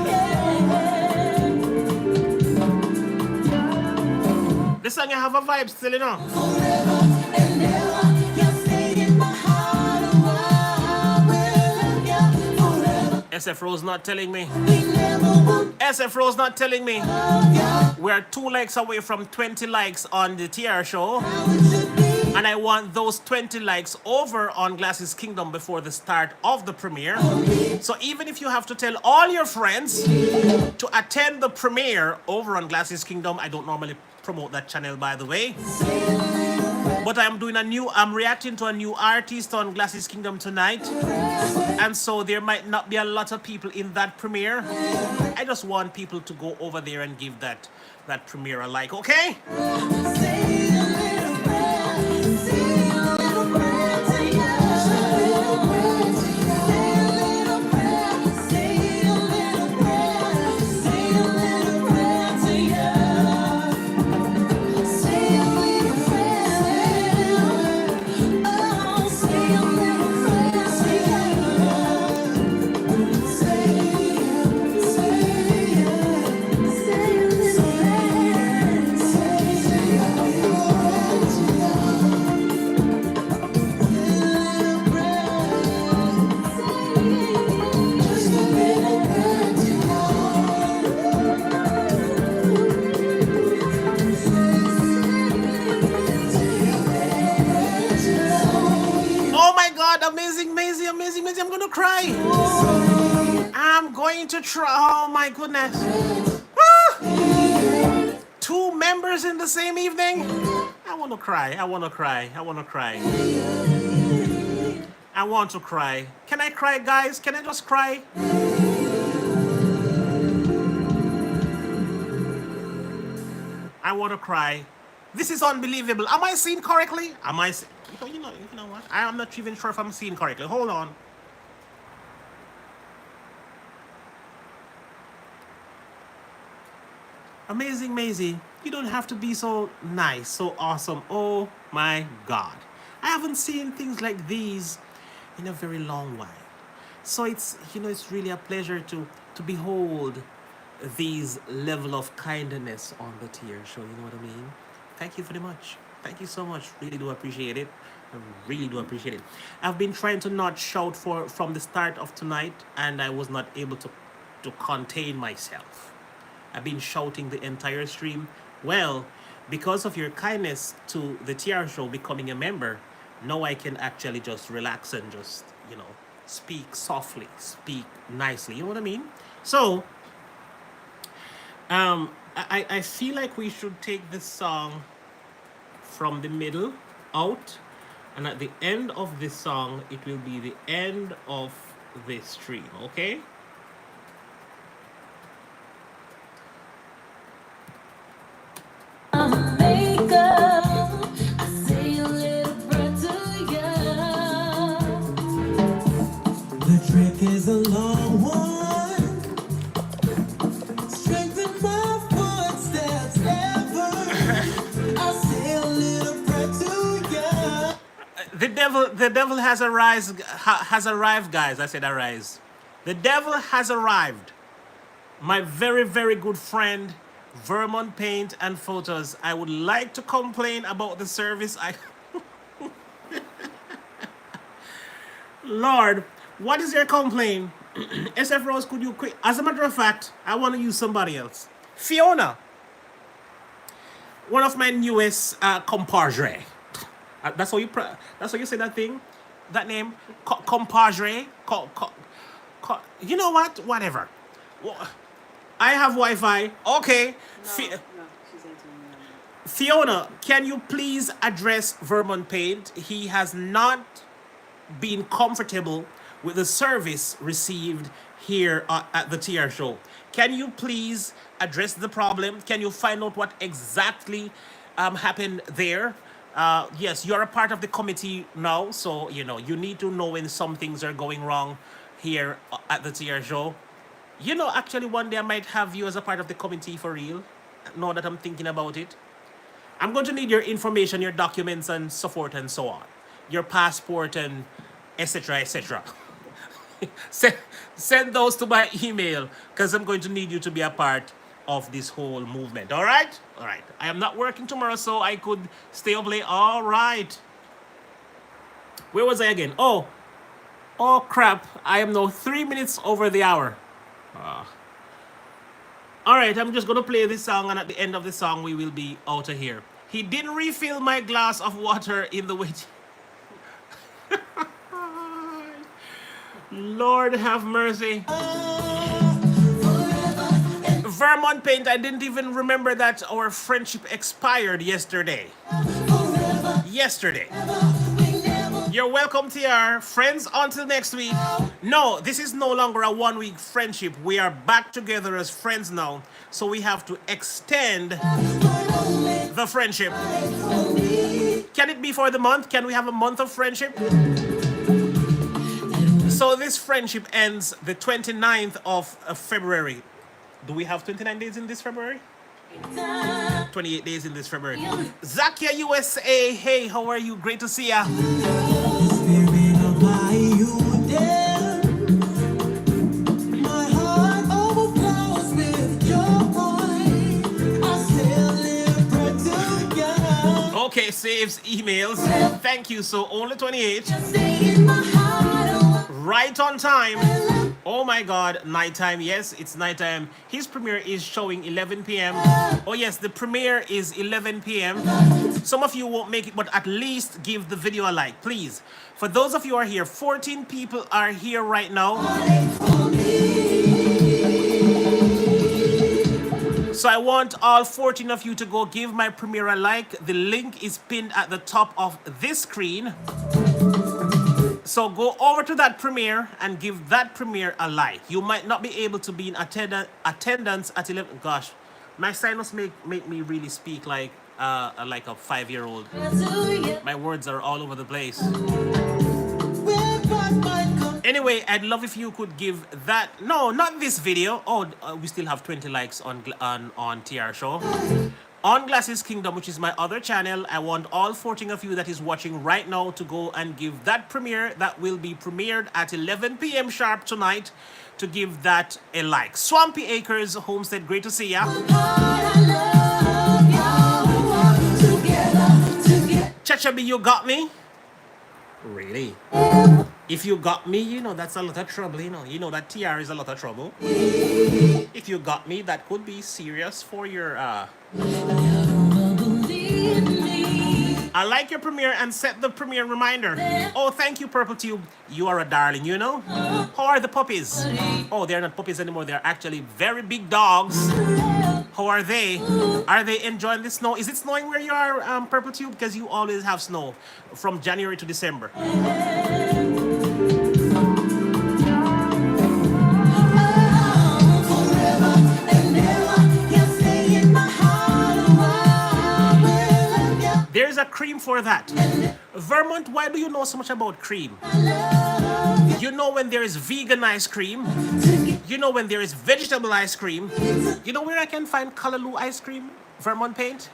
[SPEAKER 3] Yeah.
[SPEAKER 1] This song, you have a vibe still, you know.
[SPEAKER 3] Forever and ever, you stay in my heart. Oh, I will love you forever.
[SPEAKER 1] SF Rose not telling me.
[SPEAKER 3] We never would
[SPEAKER 1] SF Rose not telling me.
[SPEAKER 3] love you.
[SPEAKER 1] We're 2 likes away from 20 likes on the TR show.
[SPEAKER 3] How it should be.
[SPEAKER 1] And I want those 20 likes over on Glasses Kingdom before the start of the premiere. So even if you have to tell all your friends to attend the premiere over on Glasses Kingdom, I don't normally promote that channel, by the way. But I'm reacting to a new artist on Glasses Kingdom tonight. And so there might not be a lot of people in that premiere. I just want people to go over there and give that premiere a like, okay?
[SPEAKER 3] Say a little prayer. Say a little prayer to you. Say a little prayer. Say a little prayer. Say a little prayer to you. Say a little prayer. Oh, say a little prayer to you. Say a little
[SPEAKER 1] Oh my God, amazing, amazing, amazing, amazing. I'm going to cry. I'm going to try. Oh my goodness. Ah! 2 members in the same evening. I want to cry. I want to cry. I want to cry. I want to cry. Can I cry, guys? Can I just cry? I want to cry. This is unbelievable. Am I seeing correctly? Am I? You know what? I am not even sure if I'm seeing correctly. Hold on. Amazing, Maisie. You don't have to be so nice, so awesome. Oh my God. I haven't seen things like these in a very long while. So it's really a pleasure to behold these level of kindness on the tier show. You know what I mean? Thank you very much. Thank you so much. Really do appreciate it. I really do appreciate it. I've been trying to not shout from the start of tonight, and I was not able to contain myself. I've been shouting the entire stream. Well, because of your kindness to the TR show becoming a member, now I can actually just relax and just, speak softly, speak nicely. You know what I mean? So, I feel like we should take this song from the middle out, and at the end of this song, it will be the end of this stream, okay?
[SPEAKER 3] Is a long one. Strengthen my footsteps ever. I say a little prayer to you.
[SPEAKER 1] The devil has arrived, guys. I said arise. The devil has arrived. My very, very good friend, Vermont Paint and Photos. I would like to complain about the service. Lord, what is your complaint? SF Rose, could you quick? As a matter of fact, I want to use somebody else. Fiona, one of my newest compadre. That's how you say that thing, that name, compadre. You know what? Whatever. I have Wi-Fi. Okay.
[SPEAKER 2] No, she's answering me on that.
[SPEAKER 1] Fiona, can you please address Vermont Paint? He has not been comfortable with the service received here at the TR show. Can you please address the problem? Can you find out what exactly happened there? Yes, you're a part of the committee now, so you need to know when some things are going wrong here at the TR show. Actually, one day I might have you as a part of the committee for real. Now that I'm thinking about it, I'm going to need your information, your documents, and so forth and so on, your passport and etc. etc. Send those to my email because I'm going to need you to be a part of this whole movement. All right? All right. I am not working tomorrow, so I could stay up late. All right. Where was I again? Oh crap. I am now 3 minutes over the hour. All right. I'm just going to play this song, and at the end of the song, we will be out of here. He didn't refill my glass of water in the waiting. Lord have mercy. Vermont Paint, I didn't even remember that our friendship expired yesterday. Yesterday. You're welcome, TR. Friends until next week. No, this is no longer a 1 week friendship. We are back together as friends now. So we have to extend the friendship. Can it be for the month? Can we have a month of friendship? So this friendship ends the 29th of February. Do we have 29 days in this February? 28 days in this February. Zakia USA, hey, how are you? Great to see ya. Okay, saves emails. Thank you. So only 28. Right on time. Oh my god, nighttime. Yes, it's nighttime. His premiere is showing 11 p.m. Oh yes, the premiere is 11 p.m. Some of you won't make it, but at least give the video a like, please. For those of you who are here, 14 people are here right now. So I want all 14 of you to go give my premiere a like. The link is pinned at the top of this screen. So go over to that premiere and give that premiere a like. You might not be able to be in attendance at 11. Gosh, my sinus make me really speak like a 5-year-old. My words are all over the place. Anyway, I'd love if you could give that. No, not this video. Oh, we still have 20 likes on TR Show. On Glasses Kingdom, which is my other channel, I want all 14 of you that is watching right now to go and give that premiere that will be premiered at 11 p.m. sharp tonight, to give that a like. Swampy Acres Homestead, great to see ya. Chachabi, you got me? Really? If you got me, that's a lot of trouble, You know that TR is a lot of trouble. If you got me, that could be serious for your, I like your premiere and set the premiere reminder. Oh, thank you, Purple Tube. You are a darling, How are the puppies? Oh, they're not puppies anymore. They're actually very big dogs. How are they? Are they enjoying the snow? Is it snowing where you are, Purple Tube? Because you always have snow from January to December. There's a cream for that. Vermont, why do you know so much about cream? You know when there is vegan ice cream. You know when there is vegetable ice cream. You know where I can find Callaloo ice cream? Vermont Paint?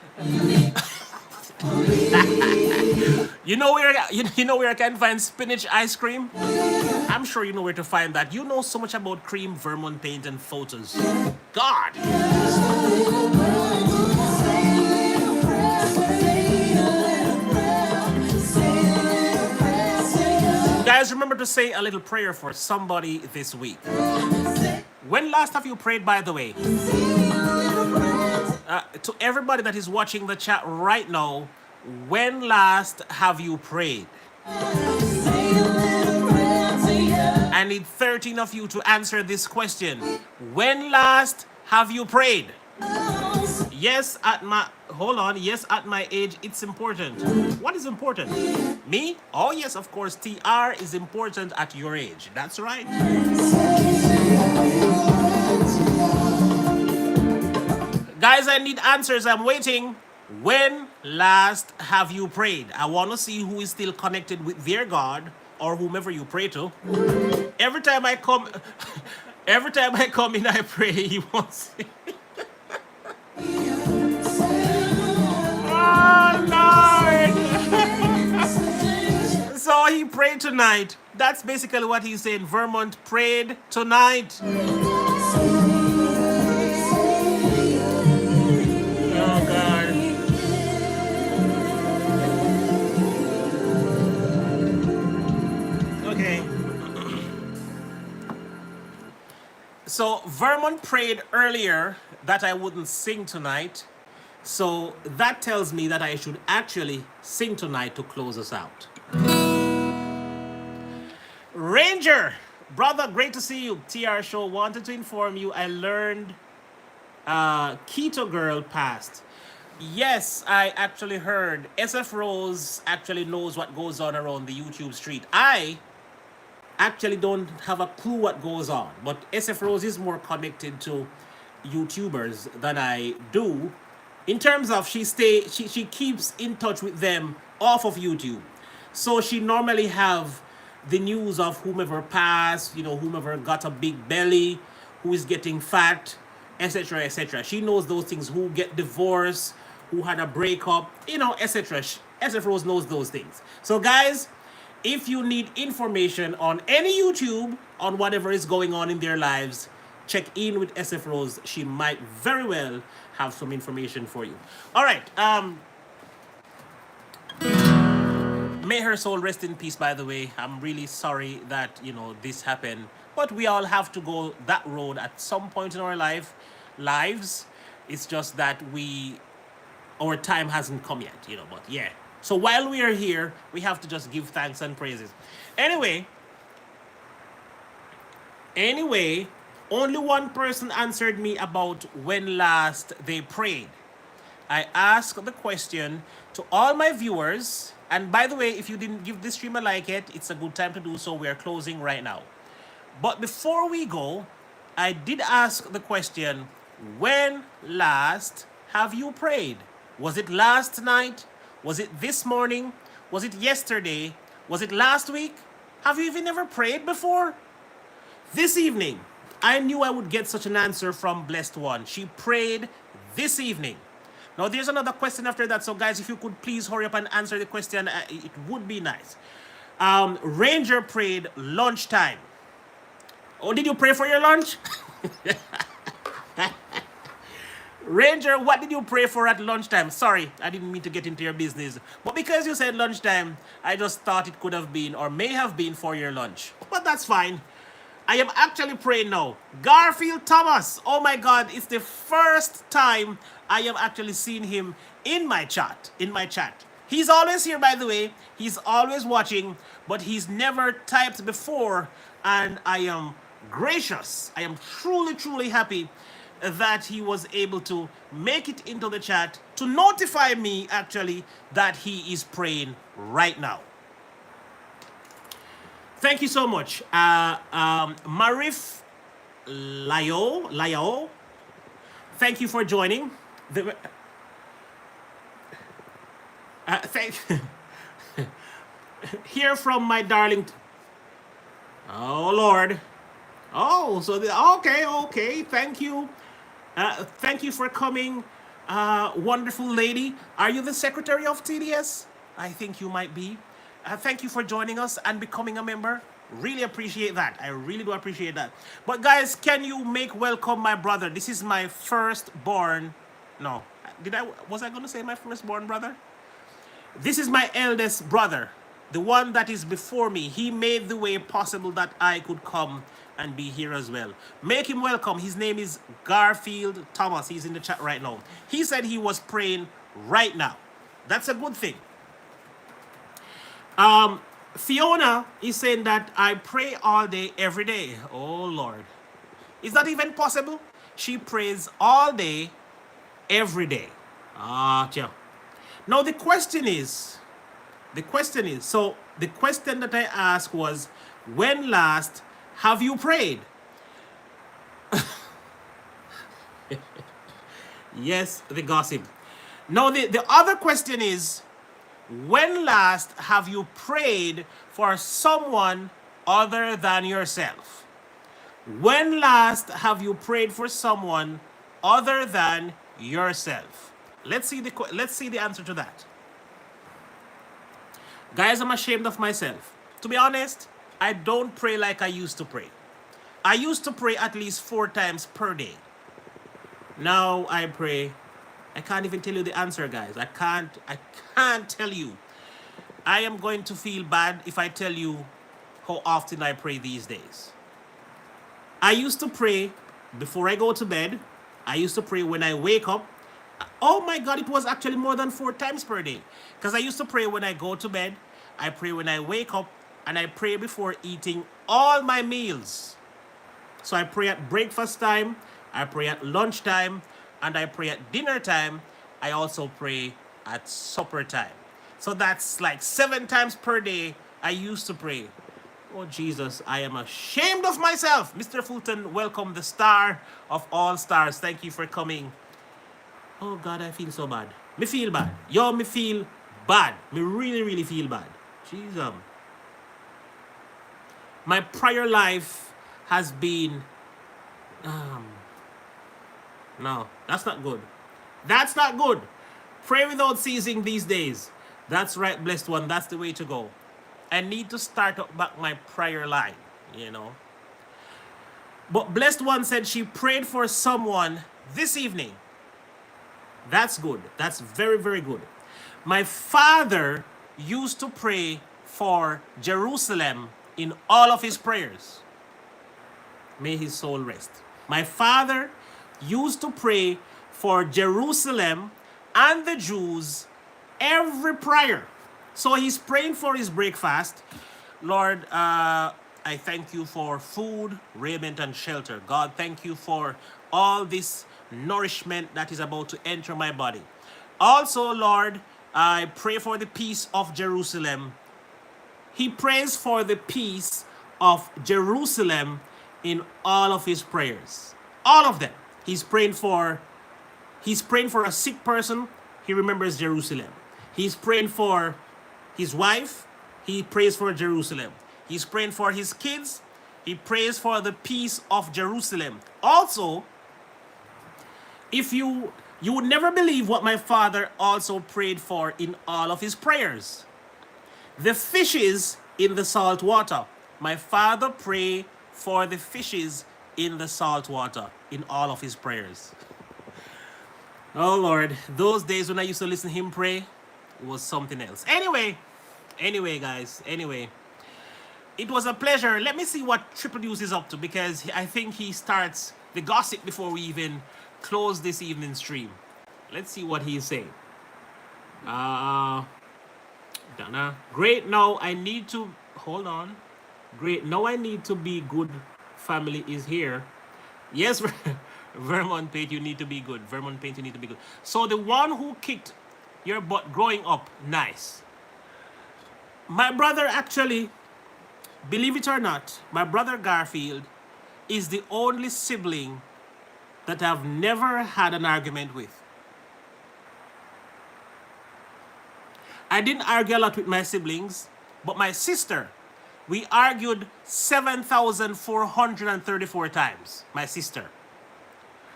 [SPEAKER 1] You know where I can find spinach ice cream? I'm sure you know where to find that. You know so much about cream, Vermont Paint, and photos. God! Guys, remember to say a little prayer for somebody this week. When last have you prayed, by the way? To everybody that is watching the chat right now, when last have you prayed? I need 13 of you to answer this question. When last have you prayed? Yes, at my hold on. Yes, at my age, it's important. What is important? Me? Oh yes, of course. TR is important at your age. That's right. Guys, I need answers. I'm waiting. When last have you prayed? I want to see who is still connected with their God or whomever you pray to. Every time I come, every time I come in, I pray. He wants. Oh Lord! So he prayed tonight. That's basically what he's saying. Vermont prayed tonight. Oh God. Okay. So Vermont prayed earlier that I wouldn't sing tonight. So that tells me that I should actually sing tonight to close us out. Ranger, brother, great to see you. TR Show wanted to inform you I learned Keto Girl passed. Yes, I actually heard SF Rose actually knows what goes on around the YouTube street. I actually don't have a clue what goes on, but SF Rose is more connected to YouTubers than I do. In terms of she keeps in touch with them off of YouTube. So she normally have the news of whomever passed, whomever got a big belly, who is getting fat, etc., etc. She knows those things, who get divorced, who had a breakup, etc. SF Rose knows those things. So guys, if you need information on any YouTube, on whatever is going on in their lives, check in with SF Rose. She might very well have some information for you. All right. May her soul rest in peace, by the way. I'm really sorry that, this happened. But we all have to go that road at some point in our lives. It's just that our time hasn't come yet, but yeah. So while we are here, we have to just give thanks and praises. Anyway, only one person answered me about when last they prayed. I asked the question to all my viewers. And by the way, if you didn't give this stream a like yet, it's a good time to do so. We are closing right now. But before we go, I did ask the question, when last have you prayed? Was it last night? Was it this morning? Was it yesterday? Was it last week? Have you even ever prayed before? This evening, I knew I would get such an answer from Blessed One. She prayed this evening. Now, there's another question after that. So, guys, if you could please hurry up and answer the question, it would be nice. Ranger prayed lunchtime. Oh, did you pray for your lunch? Ranger, what did you pray for at lunchtime? Sorry, I didn't mean to get into your business. But because you said lunchtime, I just thought it could have been or may have been for your lunch. But that's fine. I am actually praying now. Garfield Thomas. Oh my God, it's the first time I am actually seeing him in my chat. He's always here, by the way. He's always watching, but he's never typed before. And I am gracious. I am truly, truly happy that he was able to make it into the chat to notify me actually that he is praying right now. Thank you so much. Marif Layo, thank you for joining. Hear from my darling. Oh Lord. Oh, so okay. Thank you. Thank you for coming, wonderful lady. Are you the secretary of TDS? I think you might be. Thank you for joining us and becoming a member. Really appreciate that. I really do appreciate that. But guys, can you make welcome my brother? This is my firstborn. No, was I going to say my firstborn brother? This is my eldest brother. the one that is before me. He made the way possible that I could come and be here as well. Make him welcome. His name is Garfield Thomas. He's in the chat right now. He said he was praying right now. That's a good thing. Fiona is saying that I pray all day, every day. Oh, Lord. Is that even possible? She prays all day, every day. Ah, yeah. Now, the question that I asked was, when last have you prayed? Yes, the gossip. Now, the other question is, when last have you prayed for someone other than yourself? When last have you prayed for someone other than yourself? Let's see the answer to that. Guys, I'm ashamed of myself. To be honest, I don't pray like I used to pray. I used to pray at least 4 times per day. Now I pray. I can't even tell you the answer, guys. I can't tell you. I am going to feel bad if I tell you how often I pray these days. I used to pray before I go to bed. I used to pray when I wake up. Oh my God, it was actually more than 4 times per day. Because I used to pray when I go to bed, I pray when I wake up, and I pray before eating all my meals. So I pray at breakfast time, I pray at lunch time, and I pray at dinner time. I also pray at supper time. So that's like 7 times per day I used to pray. Oh Jesus, I am ashamed of myself. Mr. Fulton, welcome, the star of all stars. Thank you for coming. Oh God, I feel so bad. Me feel bad. Yo, me feel bad. Me really, really feel bad. Jesus. My prior life has been... no, that's not good. That's not good. Pray without ceasing these days. That's right, blessed one. That's the way to go. I need to start up back my prior line, you know. But blessed one said she prayed for someone this evening. That's good. That's very, very good. My father used to pray for Jerusalem in all of his prayers. May his soul rest. My father used to pray for Jerusalem and the Jews every prayer. So he's praying for his breakfast. Lord, I thank you for food, raiment, and shelter. God, thank you for all this nourishment that is about to enter my body. Also, Lord, I pray for the peace of Jerusalem. He prays for the peace of Jerusalem in all of his prayers. All of them. He's praying for a sick person. He remembers Jerusalem. He's praying for his wife. He prays for Jerusalem. He's praying for his kids. He prays for the peace of Jerusalem. Also, if you would never believe what my father also prayed for in all of his prayers. The fishes in the salt water. My father prayed for the fishes in the salt water in all of his prayers. Oh Lord, those days when I used to listen to him pray, it was something else. Anyway, guys, it was a pleasure. Let me see what Triple Deuce is up to, because I think he starts the gossip before we even close this evening stream. Let's see what he's saying. Donna. Great, now I need to... Hold on. Great, now I need to be good. Family is here. Yes, Vermont Paint, you need to be good. Vermont Paint, you need to be good. So the one who kicked your butt growing up, nice. My brother actually, believe it or not, my brother Garfield is the only sibling that I've never had an argument with. I didn't argue a lot with my siblings, but my sister, we argued 7,434 times, my sister.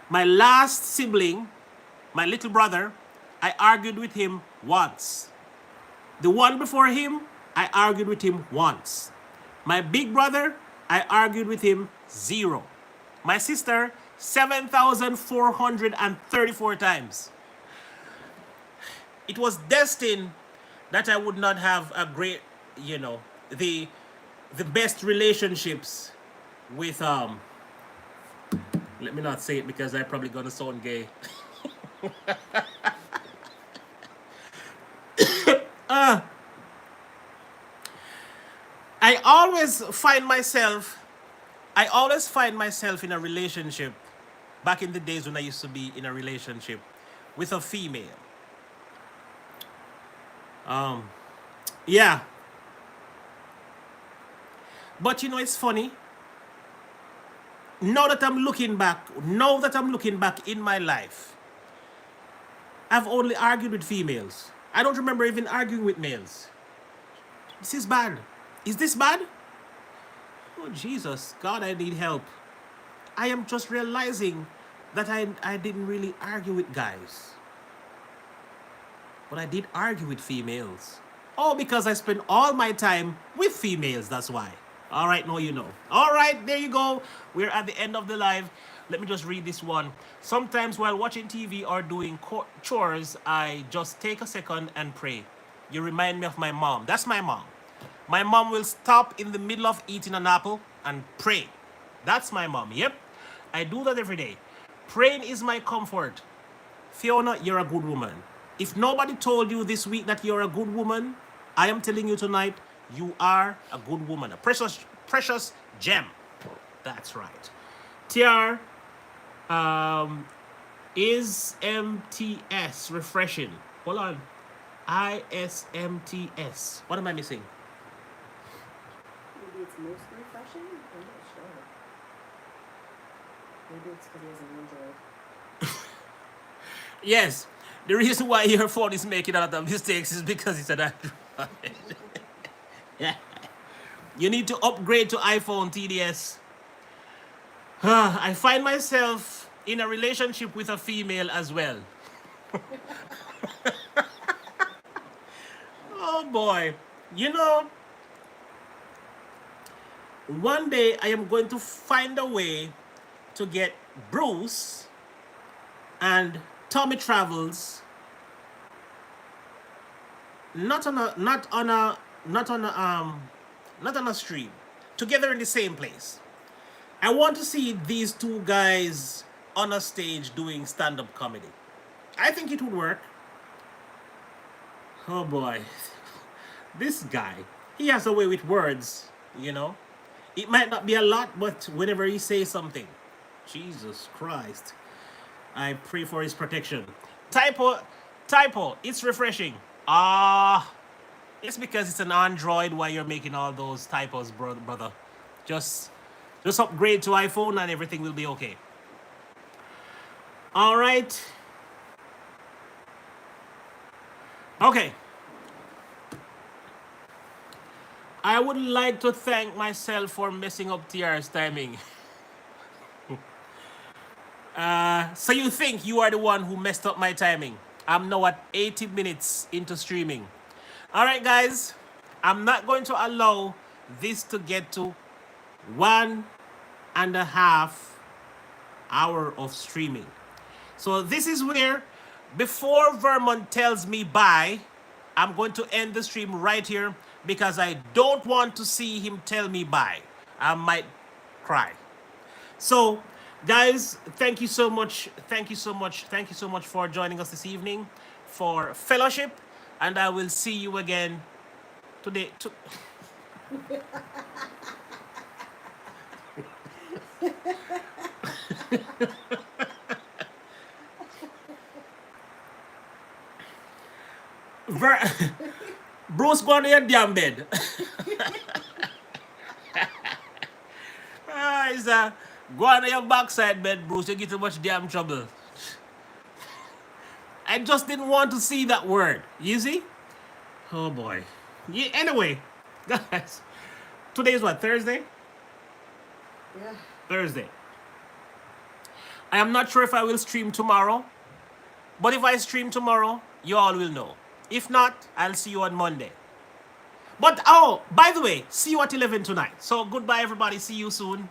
[SPEAKER 1] My last sibling, my little brother, I argued with him once. The one before him, I argued with him once. My big brother, I argued with him 0. My sister, 7,434 times. It was destined that I would not have a great you know, the the best relationships with let me not say it because I'm probably gonna sound gay. I always find myself I always find myself in a relationship back in the days when I used to be in a relationship with a female. Yeah. But you know it's funny. Now that I'm looking back in my life, I've only argued with females. I don't remember even arguing with males. This is bad. Is this bad? Oh Jesus, God, I need help. I am just realizing that I didn't really argue with guys, but I did argue with females. Oh, because I spent all my time with females, that's why. All right, now you know. All right, there you go. We're at the end of the live. Let me just read this one. Sometimes while watching TV or doing chores, I just take a second and pray. You remind me of my mom. That's my mom. My mom will stop in the middle of eating an apple and pray. That's my mom. Yep. I do that every day. Praying is my comfort. Fiona, you're a good woman. If nobody told you this week that you're a good woman, I am telling you tonight, you are a good woman. A precious, precious gem. That's right. TR, is MTS refreshing? Hold on. ISMTS. What am I missing?
[SPEAKER 2] Maybe it's most refreshing? I'm not sure. Maybe it's because he has an Android.
[SPEAKER 1] Yes. The reason why your phone is making a lot of mistakes is because it's an Android. Yeah. You need to upgrade to iPhone, TDS. I find myself in a relationship with a female as well. Oh boy. You know, one day I am going to find a way to get Bruce and Tommy Travels not on a stream, together in the same place. I want to see these two guys on a stage doing stand-up comedy. I think it would work. Oh boy. This guy, he has a way with words, you know. It might not be a lot, but whenever he says something, Jesus Christ, I pray for his protection. Typo, it's refreshing. It's because it's an Android why you're making all those typos, brother. Just upgrade to iPhone and everything will be okay. All right. Okay. I would like to thank myself for messing up TR's timing. So you think you are the one who messed up my timing? I'm now at 80 minutes into streaming. All right, guys. I'm not going to allow this to get to 1.5 hour of streaming. So this is where, before Vermont tells me bye, I'm going to end the stream right here because I don't want to see him tell me bye. I might cry. So, guys, thank you so much. Thank you so much. Thank you so much for joining us this evening for fellowship. And I will see you again today. Bruce, go on your damn bed. Go on your backside bed, Bruce. You get too much damn trouble. I just didn't want to see that word. You see? Oh boy. Yeah, anyway, guys. Today is what? Thursday?
[SPEAKER 2] Yeah.
[SPEAKER 1] Thursday. I am not sure if I will stream tomorrow. But if I stream tomorrow, you all will know. If not, I'll see you on Monday. But, oh, by the way, see you at 11 tonight. So, goodbye, everybody. See you soon.